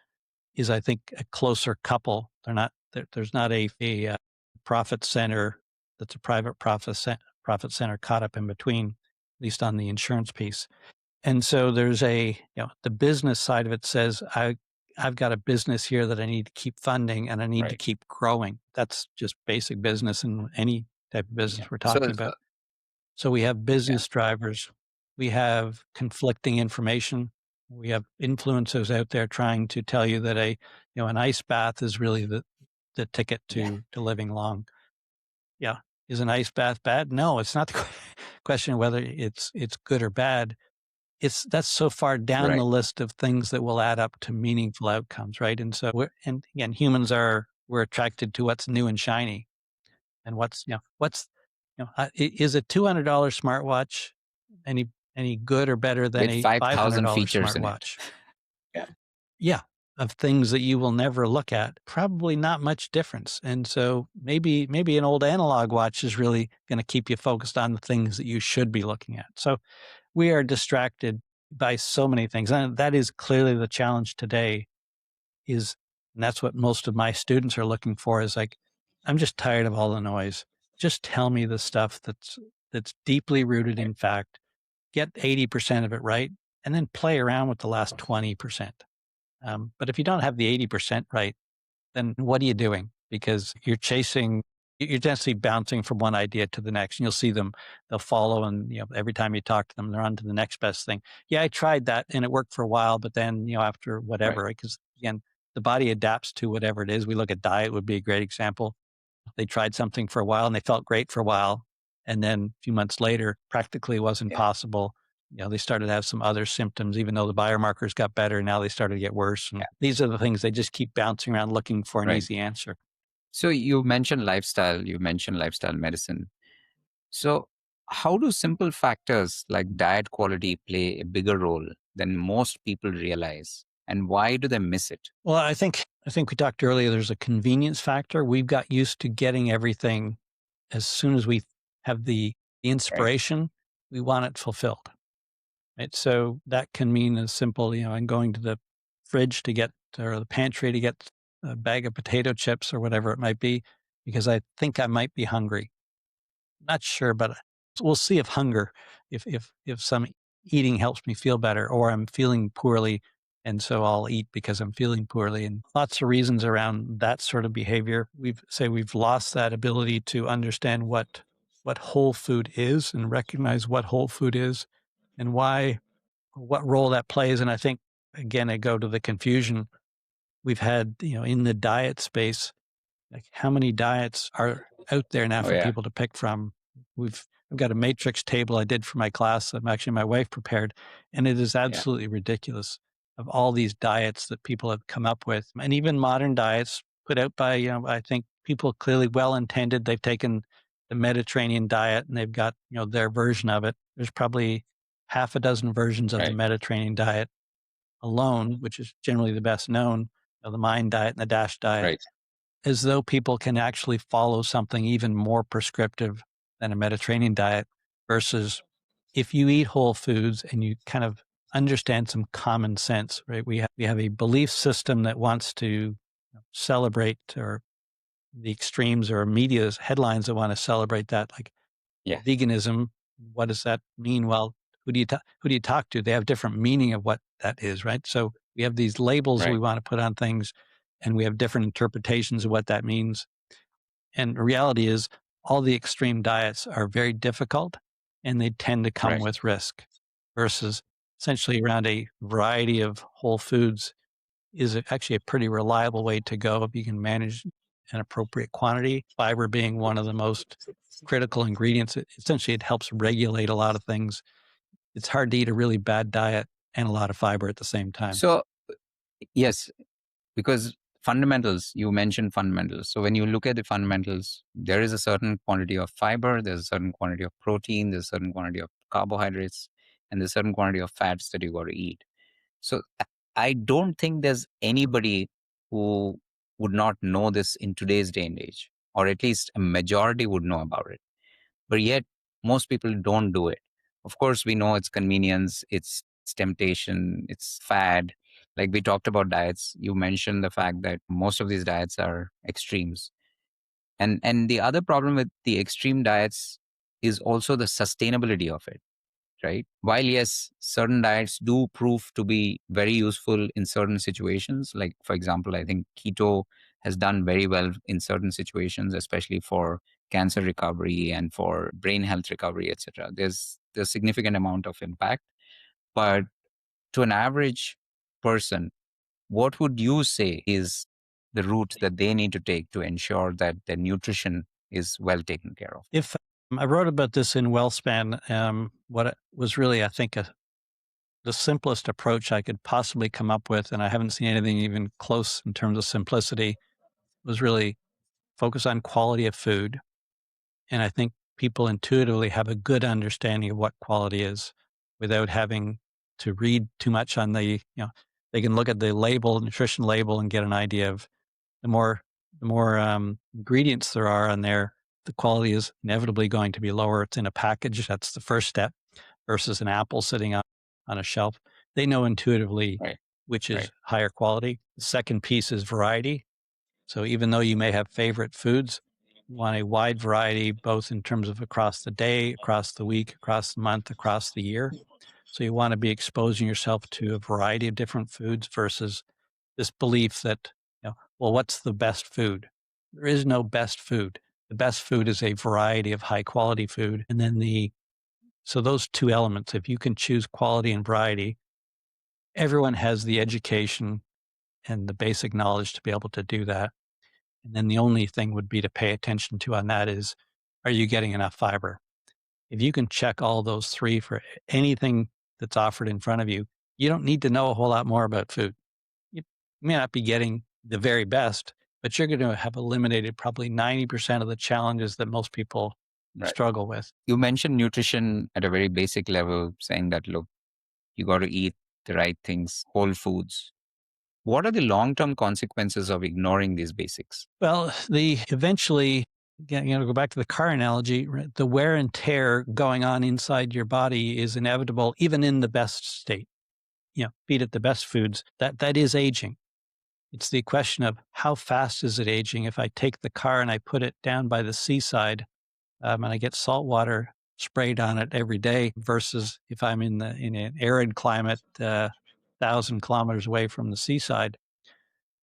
is I think a closer couple. There's not a profit center that's a profit center caught up in between, at least on the insurance piece. And so there's the business side of it says I've got a business here that I need to keep funding and I need to Right. keep growing. That's just basic business in any type of Yeah. business we're So, talking about. So we have yeah. business drivers, we have conflicting information, we have influencers out there trying to tell you that an ice bath is really the ticket Yeah. to living long. Yeah. Is an ice bath bad? No, it's not the question of whether it's good or bad. That's so far down the Right. list of things that will add up to meaningful outcomes, right? And so and again, we're attracted to what's new and shiny. And is a $200 smartwatch any any good or better than With a 5,000 $500 features in it. smartwatch? Yeah. Yeah, of things that you will never look at, probably not much difference. And so maybe an old analog watch is really going to keep you focused on the things that you should be looking at. So we are distracted by so many things, and that is clearly the challenge today. Is and that's what most of my students are looking for. Is like, I'm just tired of all the noise. Just tell me the stuff that's deeply rooted Right. in fact. Get 80% of it right, and then play around with the last 20%. But if you don't have the 80% right, then what are you doing? Because you're just bouncing from one idea to the next, and you'll see they'll follow, and every time you talk to them, they're on to the next best thing. Yeah, I tried that and it worked for a while, but then after Right. whatever, because again, the body adapts to whatever it is. We look at diet would be a great example. They tried something for a while and they felt great for a while, and then a few months later, practically wasn't Yeah. possible. They started to have some other symptoms, even though the biomarkers got better. Now they started to get worse. And Yeah. these are the things they just keep bouncing around looking for an Right. easy answer. So you mentioned lifestyle medicine. So how do simple factors like diet quality play a bigger role than most people realize? And why do they miss it? Well, I think we talked earlier, there's a convenience factor. We've got used to getting everything as soon as we have the Right. inspiration, we want it fulfilled, right? So that can mean as simple, I'm going to the fridge to get or the pantry to get a bag of potato chips or whatever it might be because I think I might be hungry. Not sure, but we'll see if hunger, if some eating helps me feel better, or I'm feeling poorly, and so I'll eat because I'm feeling poorly, and lots of reasons around that sort of behavior. We've lost that ability to understand what whole food is and recognize what whole food is and why, what role that plays. And I think again, I go to the confusion we've had, in the diet space. Like, how many diets are out there now Oh for yeah. people to pick from? I've got a matrix table I did for my class that actually my wife prepared, and it is Yeah. absolutely ridiculous of all these diets that people have come up with, and even modern diets put out by, I think people clearly well intended. They've taken the Mediterranean diet and they've got, their version of it. There's probably half a dozen versions of the Right. Mediterranean diet alone, which is generally the best known, the Mind diet and the Dash diet, Right. as though people can actually follow something even more prescriptive than a Mediterranean diet versus if you eat whole foods and you kind of understand some common sense, right? We have a belief system that wants to celebrate or the extremes or media's headlines that want to celebrate that, like Yeah. veganism. What does that mean? Well, who do you talk to? They have different meaning of what that is, right? So we have these labels we Right. want to put on things, and we have different interpretations of what that means. And the reality is, all the extreme diets are very difficult, and they tend to come Right. with risk. Versus essentially around a variety of whole foods is actually a pretty reliable way to go if you can manage an appropriate quantity. Fiber being one of the most critical ingredients. Essentially, it helps regulate a lot of things. It's hard to eat a really bad diet and a lot of fiber at the same time. So yes, because fundamentals, you mentioned fundamentals. So when you look at the fundamentals, there is a certain quantity of fiber, there's a certain quantity of protein, there's a certain quantity of carbohydrates, and there's a certain quantity of fats that you got to eat. So I don't think there's anybody who would not know this in today's day and age, or at least a majority would know about it. But yet, most people don't do it. Of course, we know it's convenience, it's temptation, it's fad. Like we talked about diets, you mentioned the fact that most of these diets are extremes. And the other problem with the extreme diets is also the sustainability of it, right? While yes, certain diets do prove to be very useful in certain situations, like for example, I think keto has done very well in certain situations, especially for cancer recovery and for brain health recovery, etc. There's significant amount of impact, but to an average person, what would you say is the route that they need to take to ensure that their nutrition is well taken care of? If I wrote about this in WellSpan, what it was really, I think, the simplest approach I could possibly come up with, and I haven't seen anything even close in terms of simplicity, was really focus on quality of food. And I think people intuitively have a good understanding of what quality is without having to read too much on they can look at the label, nutrition label, and get an idea of the more ingredients there are on there, the quality is inevitably going to be lower. It's in a package. That's the first step versus an apple sitting on a shelf. They know intuitively Right. which Right. is higher quality. The second piece is variety. So even though you may have favorite foods, you want a wide variety, both in terms of across the day, across the week, across the month, across the year. So you want to be exposing yourself to a variety of different foods versus this belief that, well, what's the best food? There is no best food. The best food is a variety of high quality food. And then so those two elements, if you can choose quality and variety, everyone has the education and the basic knowledge to be able to do that. And then the only thing would be to pay attention to on that is, are you getting enough fiber? If you can check all those three for anything that's offered in front of you, you don't need to know a whole lot more about food. You may not be getting the very best, but you're going to have eliminated probably 90% of the challenges that most people Right. struggle with. You mentioned nutrition at a very basic level, saying that, look, you got to eat the right things, whole foods. What are the long term consequences of ignoring these basics? Well, the eventually, go back to the car analogy, right? The wear and tear going on inside your body is inevitable, even in the best state. Feed it the best foods. That is aging. It's the question of how fast is it aging? If I take the car and I put it down by the seaside, and I get salt water sprayed on it every day, versus if I'm in an arid climate, 1,000 kilometers away from the seaside,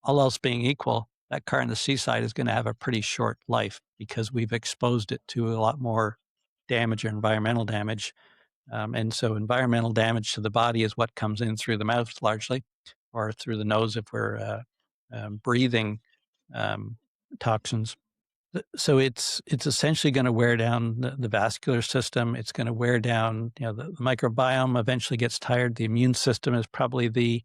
all else being equal, that car in the seaside is going to have a pretty short life because we've exposed it to a lot more damage or environmental damage. And so environmental damage to the body is what comes in through the mouth largely, or through the nose if we're breathing um, toxins. So it's essentially going to wear down the vascular system. It's going to wear down, the microbiome eventually gets tired. The immune system is probably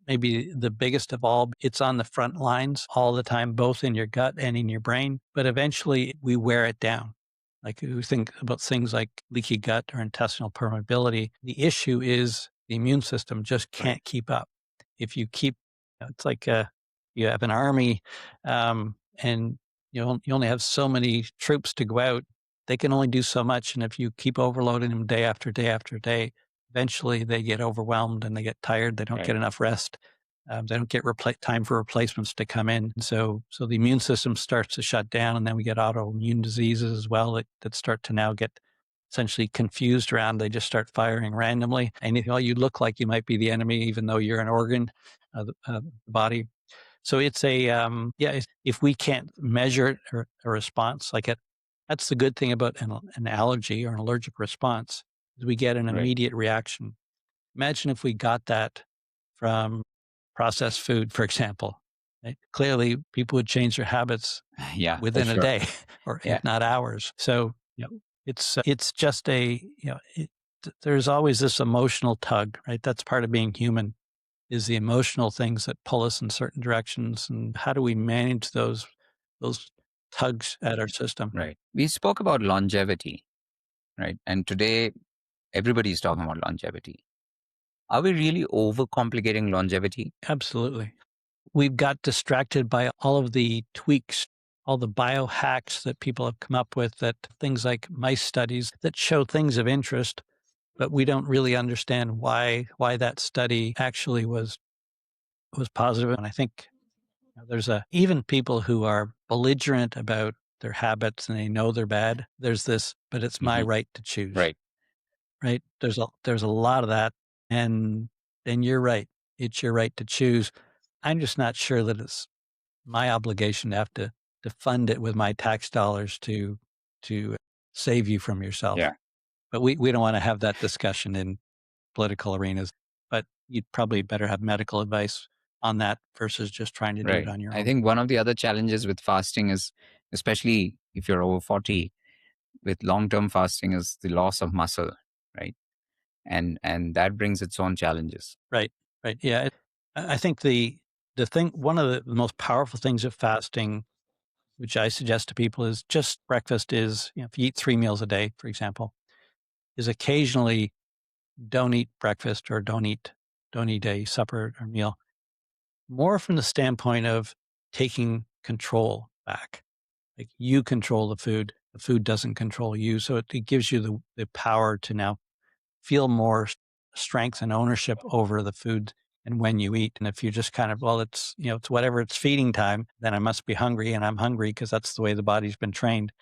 maybe the biggest of all. It's on the front lines all the time, both in your gut and in your brain, but eventually we wear it down. Like we think about things like leaky gut or intestinal permeability. The issue is the immune system just can't keep up. If you keep, it's like you have an army and you only have so many troops to go out. They can only do so much. And if you keep overloading them day after day after day, eventually they get overwhelmed and they get tired. They don't get enough rest. They don't get time for replacements to come in. So the immune system starts to shut down, and then we get autoimmune diseases as well that start to now get essentially confused around. They just start firing randomly. And you look like you might be the enemy, even though you're an organ of the body. So it's if we can't measure a response like it, that's the good thing about an allergy or an allergic response is we get an immediate reaction. Imagine if we got that from processed food, for example. Right? Clearly, people would change their habits Yeah, for within a sure. day, or Yeah. if not hours. So it's just there's always this emotional tug, right? That's part of being human. Is the emotional things that pull us in certain directions, and how do we manage those tugs at our system? Right. We spoke about longevity, right? And today, everybody's talking about longevity. Are we really overcomplicating longevity? Absolutely. We've got distracted by all of the tweaks, all the biohacks that people have come up with, that things like mice studies that show things of interest, but we don't really understand why that study actually was positive. And I think there's even people who are belligerent about their habits and they know they're bad. There's this, but it's my Mhm. right to choose. Right. Right. There's a lot of that. And then you're right. It's your right to choose. I'm just not sure that it's my obligation to have to fund it with my tax dollars to save you from yourself. Yeah. But we don't want to have that discussion in political arenas. But you'd probably better have medical advice on that versus just trying to do it Right. on your I own. think one of the other challenges with fasting is, especially if you're over 40, with long term fasting, is the loss of muscle, right? And that brings its own challenges. Right. Right. Yeah. I think the thing, one of the most powerful things of fasting, which I suggest to people, is just breakfast is, if you eat 3 meals a day, for example, is occasionally don't eat breakfast or don't eat a supper or meal, more from the standpoint of taking control back. Like you control the food doesn't control you. So it gives you the power to now feel more strength and ownership over the food and when you eat. And if you just kind of, well, it's whatever, it's feeding time, then I must be hungry and I'm hungry because that's the way the body's been trained.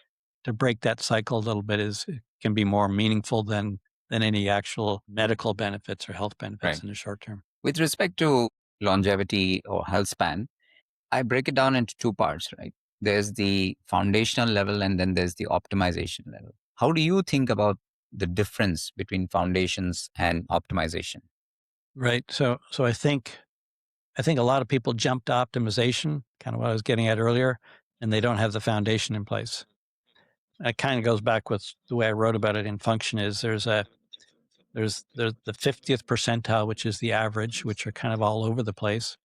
To break that cycle a little bit can be more meaningful than any actual medical benefits or health benefits Right. in the short term. With respect to longevity or health span, I break it down into two parts, right? There's the foundational level and then there's the optimization level. How do you think about the difference between foundations and optimization? Right. So I think a lot of people jump to optimization, kind of what I was getting at earlier, and they don't have the foundation in place. It kind of goes back with the way I wrote about it in Function. Is there's the 50th percentile, which is the average, which are kind of all over the place.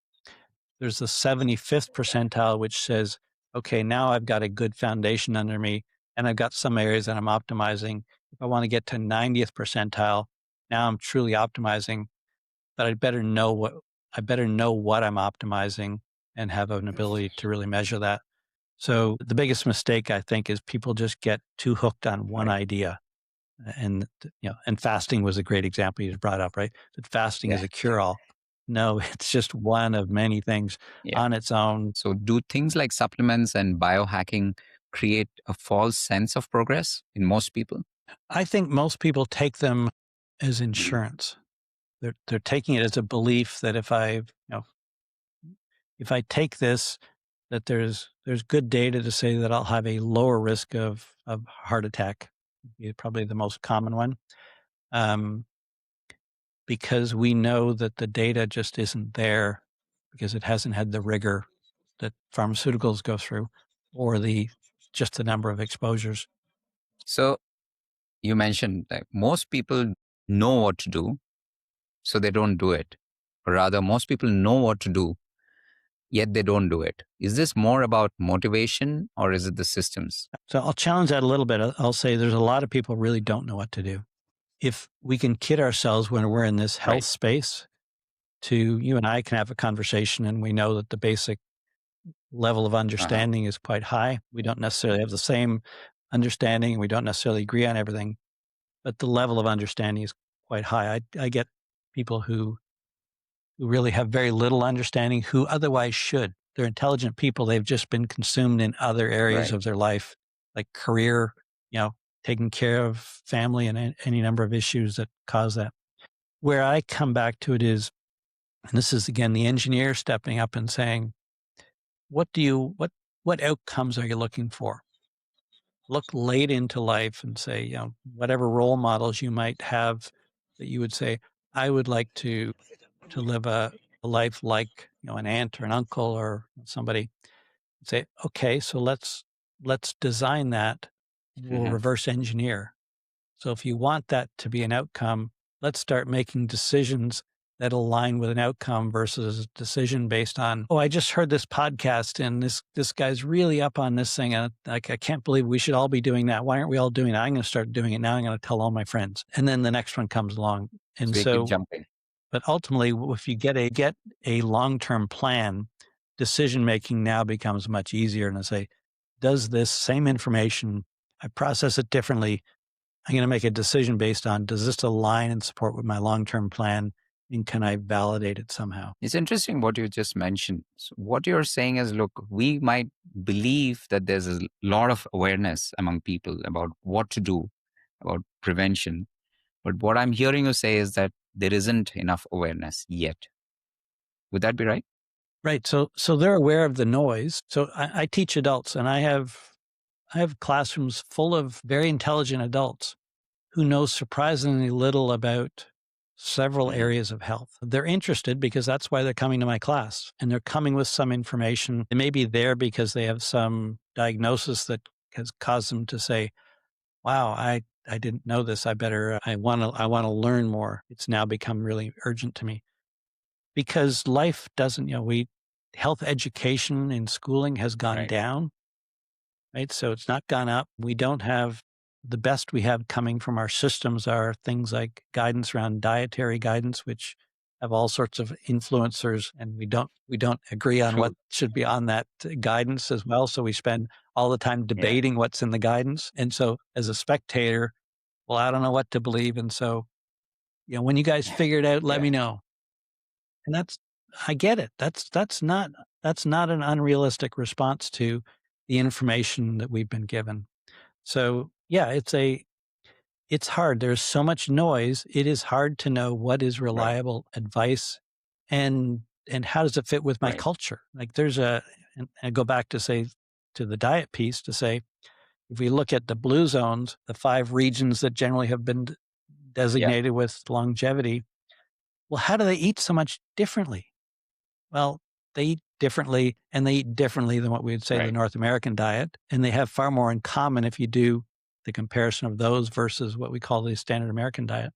there's the 75th percentile, which says, okay, now I've got a good foundation under me and I've got some areas that I'm optimizing. If I want to get to 90th percentile, now I'm truly optimizing, but I better know what I'm optimizing and have an ability to really measure that. So the biggest mistake I think is people just get too hooked on one Right. idea. And and fasting was a great example you just brought up, right? That fasting Yeah. is a cure-all. No, it's just one of many things Yeah. on its own. So, do things like supplements and biohacking create a false sense of progress in most people? I think most people take them as insurance. They're taking it as a belief that if I take this, that there's good data to say that I'll have a lower risk of heart attack. Probably the most common one. Um, because we know that the data just isn't there because it hasn't had the rigor that pharmaceuticals go through or just the number of exposures. So, you mentioned that most people know what to do, so they don't do it. Or rather, most people know what to do, yet they don't do it. Is this more about motivation or is it the systems? So I'll challenge that a little bit. I'll say there's a lot of people really don't know what to do. If we can kid ourselves when we're in this health Right. space to you and I can have a conversation and we know that the basic level of Uh-huh. understanding is quite high. We don't necessarily have the same understanding. We don't necessarily agree on everything, but the level of understanding is quite high. I get people who really have very little understanding who otherwise should. They're intelligent people. They've just been consumed in other areas Right. of their life, like career, taking care of family and any number of issues that cause that. Where I come back to it is, and this is again the engineer stepping up and saying, what outcomes are you looking for? Look late into life and say, whatever role models you might have that you would say, I would like to live a life like an aunt or an uncle or somebody. Say, okay, so let's design that. We'll Hmm. reverse engineer. So if you want that to be an outcome, let's start making decisions that align with an outcome versus a decision based on, oh, I just heard this podcast and this guy's really up on this thing. And like, I can't believe we should all be doing that. Why aren't we all doing that? I'm going to start doing it now. I'm going to tell all my friends. And then the next one comes along. And So we keep so, jumping. but ultimately, if you get a long-term plan, decision making now becomes much easier. And I say, does this same information, I process it differently. I'm going to make a decision based on, does this align and support with my long-term plan? And can I validate it somehow? It's interesting what you just mentioned. So what you're saying is, look, we might believe that there's a lot of awareness among people about what to do, about prevention. But what I'm hearing you say is that there isn't enough awareness yet. Would that be right? Right. So they're aware of the noise. So I teach adults and I have classrooms full of very intelligent adults who know surprisingly little about several Hmm. areas of health. They're interested because that's why they're coming to my class and they're coming with some information. They may be there because they have some diagnosis that has caused them to say, wow, I didn't know this. I want to learn more. It's now become really urgent to me because life doesn't, health education in schooling has gone Right. down, right? So it's not gone up. We don't have the best we have coming from our systems are things like guidance around dietary guidance, which have all sorts of influencers, and we don't agree on what True. should be on that guidance as well. So we spend all the time Yeah. debating what's in the guidance. And so as a spectator, well, I don't know what to believe. And so, when you guys figure it out, let Yeah. me know. And I get it. That's not an unrealistic response to the information that we've been given. So yeah, it's hard. There's so much noise. It is hard to know what is Right. reliable advice and how does it fit with my Right. culture? Like and I go back to say to the diet piece to say, if we look at the blue zones, the 5 regions that generally have been Yeah. designated with longevity, well, how do they eat so much differently? Well, they eat differently and they eat differently than what we would say the Right. North American diet. And they have far more in common if you do the comparison of those versus what we call the standard American diet.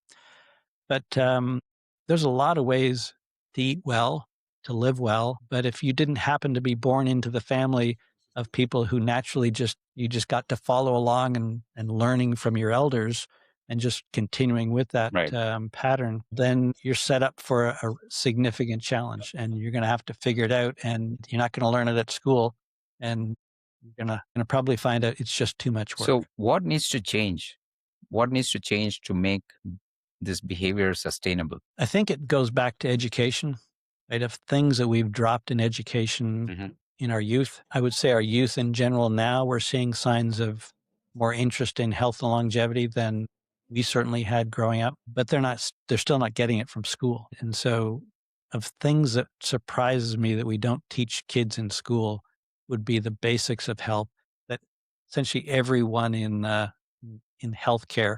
But there's a lot of ways to eat well. to live well. But if you didn't happen to be born into the family of people who naturally you just got to follow along and learning from your elders and just continuing with that Right. pattern, then you're set up for a significant challenge and you're going to have to figure it out. And you're not going to learn it at school. And you're gonna probably find out it's just too much So work. what needs to change? What needs to change to make this behavior sustainable? I think it goes back to education, right? Of things that we've dropped in education Hmm. in our youth. I would say our youth in general now, we're seeing signs of more interest in health and longevity than we certainly had growing up, but they're still not getting it from school. And so of things that surprises me that we don't teach kids in school would be the basics of health that essentially everyone in healthcare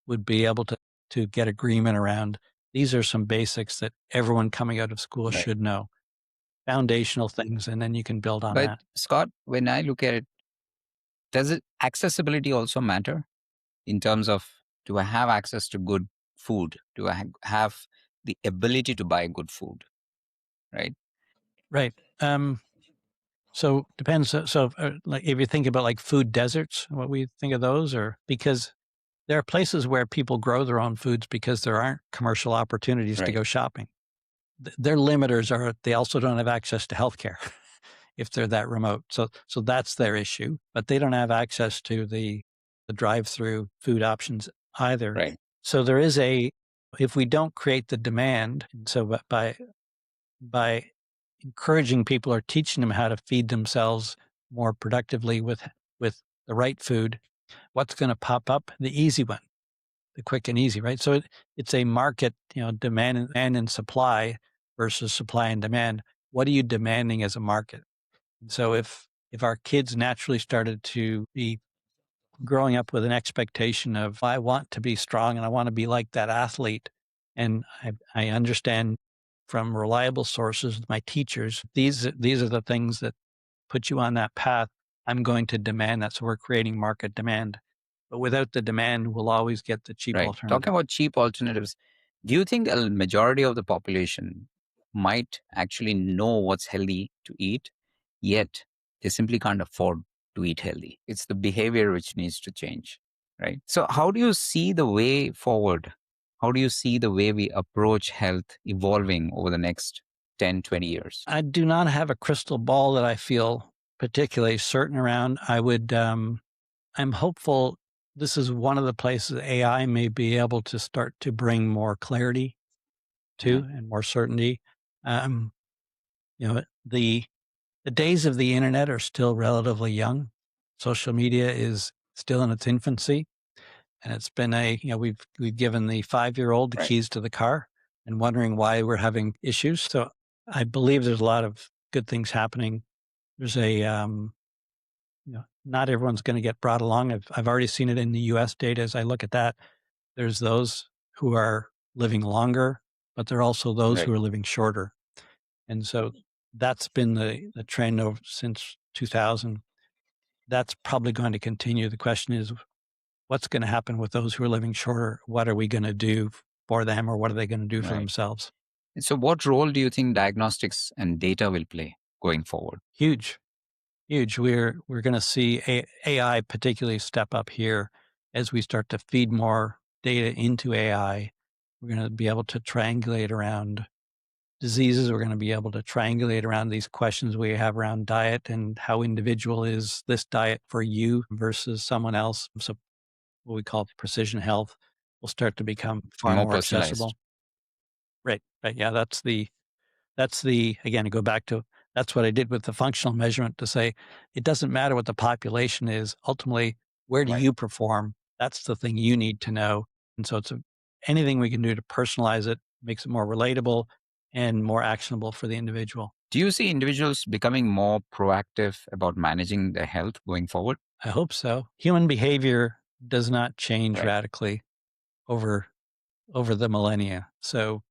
would be able to get agreement around. These are some basics that everyone coming out of school Right. should know, foundational things, and then you can build on But that. Scott, when I look at it, does it accessibility also matter in terms of, do I have access to good food? Do I have the ability to buy good food? Right. Right. So depends. Like if you think about like food deserts, what we think of those, or because there are places where people grow their own foods because there aren't commercial opportunities to Right. go shopping. Their limiters are they also don't have access to healthcare if they're that remote. So that's their issue, but they don't have access to the drive-through food options either. Right. So there is if we don't create the demand, so by encouraging people or teaching them how to feed themselves more productively with the right food, what's going to pop up? The easy one, the quick and easy, right? So it's a market, demand and supply versus supply and demand. What are you demanding as a market? So if our kids naturally started to be growing up with an expectation of I want to be strong and I want to be like that athlete, and I understand from reliable sources, my teachers, these are the things that put you on that path. I'm going to demand that. So we're creating market demand. But without the demand, we'll always get the cheap Right. Talking alternative. about cheap alternatives, do you think a majority of the population might actually know what's healthy to eat, yet they simply can't afford to eat healthy? It's the behavior which needs to change, right? So, how do you see the way forward? How do you see the way we approach health evolving over the next 10, 20 years? I do not have a crystal ball that I feel particularly certain around. I'm hopeful this is one of the places AI may be able to start to bring more clarity to Mhm. and more certainty. Um, the days of the internet are still relatively young. Social media is still in its infancy, and it's been we've given the 5-year-old the Right. keys to the car and wondering why we're having issues. So I believe there's a lot of good things happening. There's not everyone's going to get brought along. I've already seen it in the U.S. data. As I look at that, there's those who are living longer, but there are also those Right. who are living shorter. And so that's been the trend over since 2000. That's probably going to continue. The question is, what's going to happen with those who are living shorter? What are we going to do for them, or what are they going to do for Right. themselves? So, what role do you think diagnostics and data will play going forward? Huge, huge. We're going to see AI particularly step up here as we start to feed more data into AI. We're going to be able to triangulate around diseases. We're going to be able to triangulate around these questions we have around diet and how individual is this diet for you versus someone else. So what we call precision health will start to become far More more personalized. accessible. Right. Right. Yeah. That's the again, to go back to that's what I did with the functional measurement to say it doesn't matter what the population is. Ultimately, where do Right. you perform? That's the thing you need to know. And so anything we can do to personalize it makes it more relatable and more actionable for the individual. Do you see individuals becoming more proactive about managing their health going forward? I hope so. Human behavior does not change Right. radically over over the millennia. So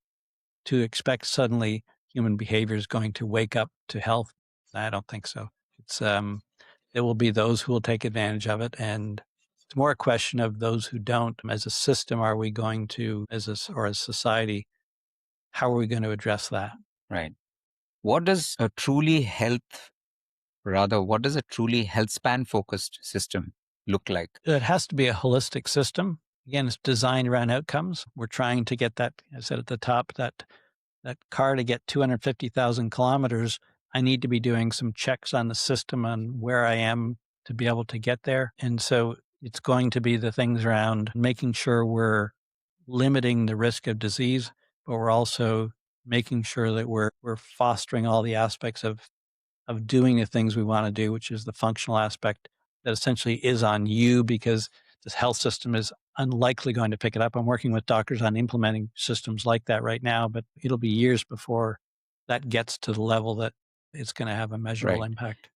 to expect suddenly human behavior is going to wake up to health, I don't think so. It's there will be those who will take advantage of it, and it's more a question of those who don't. As a system, are we going to, or as society, how are we going to address that? Right. What does a truly health span focused system look like? It has to be a holistic system. Again, it's designed around outcomes. We're trying to get that, I said at the top, that car to get 250,000 kilometers. I need to be doing some checks on the system on where I am to be able to get there. And so it's going to be the things around making sure we're limiting the risk of disease, but we're also making sure that we're fostering all the aspects of doing the things we want to do, which is the functional aspect that essentially is on you because this health system is unlikely going to pick it up. I'm working with doctors on implementing systems like that right now, but it'll be years before that gets to the level that it's going to have a measurable Right. impact.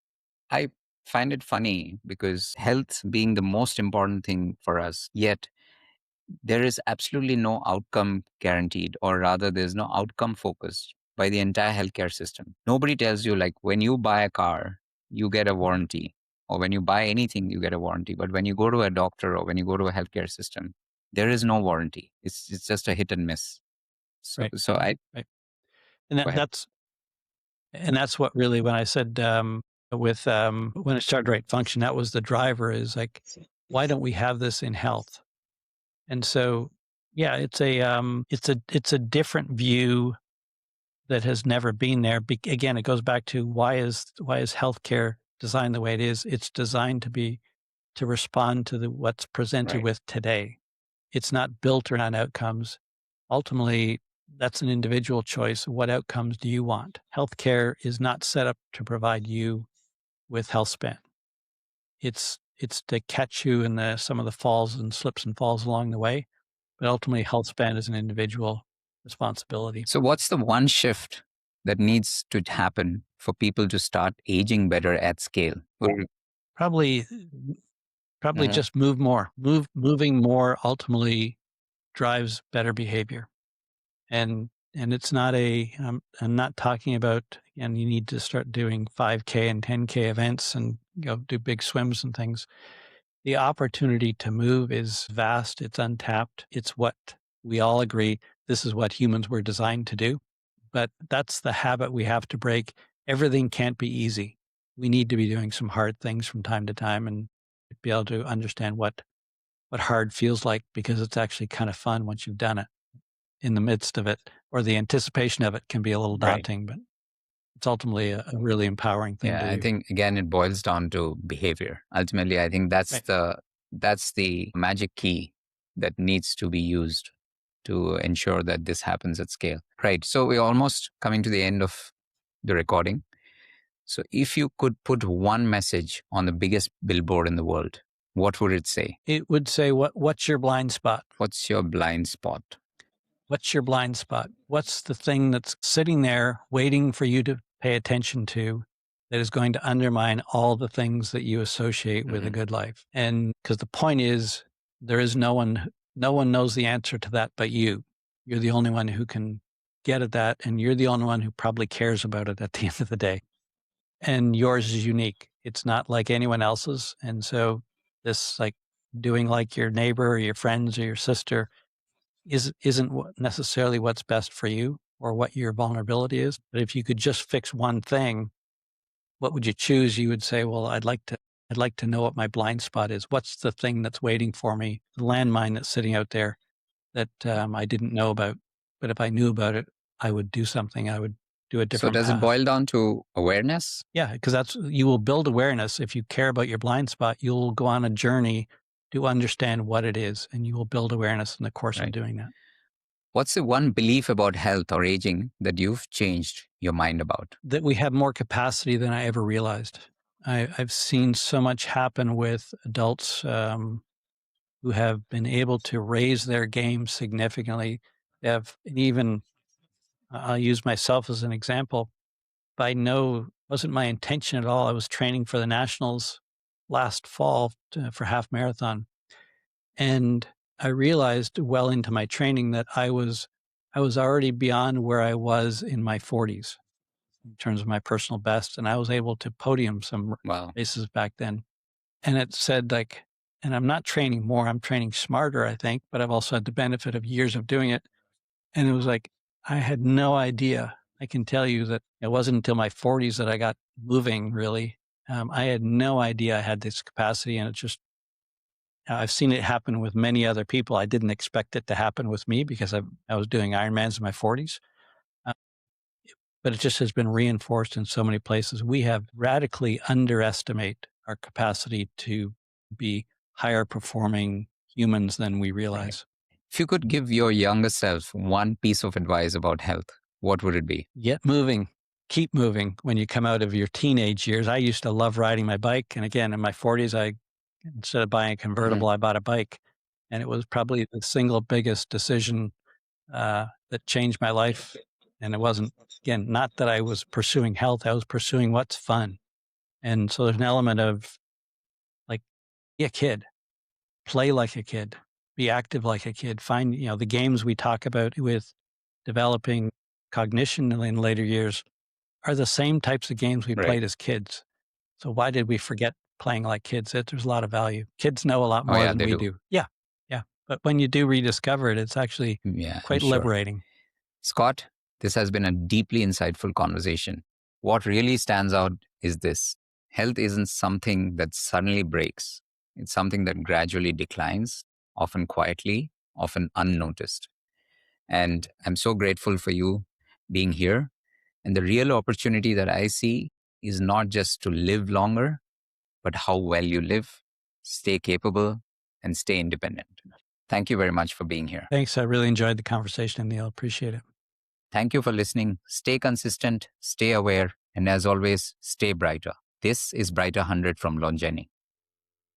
I find it funny because health being the most important thing for us, yet there is absolutely no outcome guaranteed, or rather, there's no outcome focused by the entire healthcare system. Nobody tells you, like, when you buy a car, you get a warranty, or when you buy anything, you get a warranty. But when you go to a doctor or when you go to a healthcare system, there is no warranty. It's just a hit and miss. So, Right. so I Right. And go ahead. that's what really, when I said, when I started right function, that was the driver is like, why don't we have this in health? And so, yeah, it's a different view that has never been there. Again, it goes back to why is healthcare designed the way it is? It's designed to respond to what's presented Right. with today. It's not built around outcomes. Ultimately, that's an individual choice. What outcomes do you want? Healthcare is not set up to provide you with health span. It's to catch you in some of the falls and slips and falls along the way. But ultimately, health span is an individual responsibility. So, what's the one shift that needs to happen for people to start aging better at scale? Probably Probably Mhm. just move more. Moving more ultimately drives better behavior. And it's not I'm not talking about, and you need to start doing 5K and 10K events and do big swims and things. The opportunity to move is vast, it's untapped. It's what we all agree this is what humans were designed to do. But that's the habit we have to break. Everything can't be easy. We need to be doing some hard things from time to time and be able to understand what hard feels like because it's actually kind of fun once you've done it. In the midst of it, or the anticipation of it can be a little Right. daunting, but it's ultimately a really empowering thing to Yeah, I do. think again it boils down to behavior. Ultimately, I think Right. that's the magic key that needs to be used to ensure that this happens at scale. Right. So we're almost coming to the end of the recording. So if you could put one message on the biggest billboard in the world, what would it say? It would say, what's your blind spot? What's your blind spot? What's your blind spot? What's the thing that's sitting there waiting for you to pay attention to that is going to undermine all the things that you associate with a Mhm. good life? And because the point is, there is no one knows the answer to that but you. You're the only one who can get at that, and you're the only one who probably cares about it at the end of the day. And yours is unique. It's not like anyone else's. And so this like doing like your neighbor or your friends or your sister isn't necessarily what's best for you or what your vulnerability is. But if you could just fix one thing, what would you choose? You would say, well, I'd like to know what my blind spot is. What's the thing that's waiting for me? The landmine that's sitting out there that I didn't know about. But if I knew about it, I would do something. I would do a So different does it path. boil down to awareness? Yeah, because you will build awareness. If you care about your blind spot, you'll go on a journey to understand what it is, and you will build awareness in the course of Right. doing that. What's the one belief about health or aging that you've changed your mind about? That we have more capacity than I ever realized. I've seen so much happen with adults who have been able to raise their game significantly. They have, and even I'll use myself as an example. By no, wasn't my intention at all. I was training for the nationals last fall for half marathon. And I realized well into my training that I was already beyond where I was in my 40s in terms of my personal best, and I was able to podium some Wow. races back then. And it said like, and I'm not training more, I'm training smarter, I think, but I've also had the benefit of years of doing it. And it was like I had no idea I can tell you that it wasn't until my 40s that I got moving really. I had no idea I had this capacity, and it just, I've seen it happen with many other people. I didn't expect it to happen with me because I was doing Ironmans in my 40s. Uh, but it just has been reinforced in so many places. We have radically underestimate our capacity to be higher performing humans than we Right. realize. If you could give your younger self one piece of advice about health, what would it be? Get moving, keep moving when you come out of your teenage years. I used to love riding my bike. And again, in my 40s, instead of buying a Mhm. convertible, I bought a bike. And it was probably the single biggest decision that changed my life. And it wasn't, again, not that I was pursuing health, I was pursuing what's fun. And so there's an element of like, be a kid, play like a kid, be active like a kid, find, the games we talk about with developing cognition in later years are the same types of games we Right. played as kids. So why did we forget playing like kids? There's a lot of value. Kids know a lot Oh, more yeah, than they we do. do. Yeah, yeah. But when you do rediscover it, it's actually Yeah, I'm quite sure. liberating. Scott, this has been a deeply insightful conversation. What really stands out is this: health isn't something that suddenly breaks, it's something that gradually declines, often quietly, often unnoticed. And I'm so grateful for you being here. And the real opportunity that I see is not just to live longer, but how well you live, stay capable, and stay independent. Thank you very much for being here. Thanks. I really enjoyed the conversation, Neil. Appreciate it. Thank you for listening. Stay consistent, stay aware, and as always, stay brighter. This is Brighter 100 from Longeny.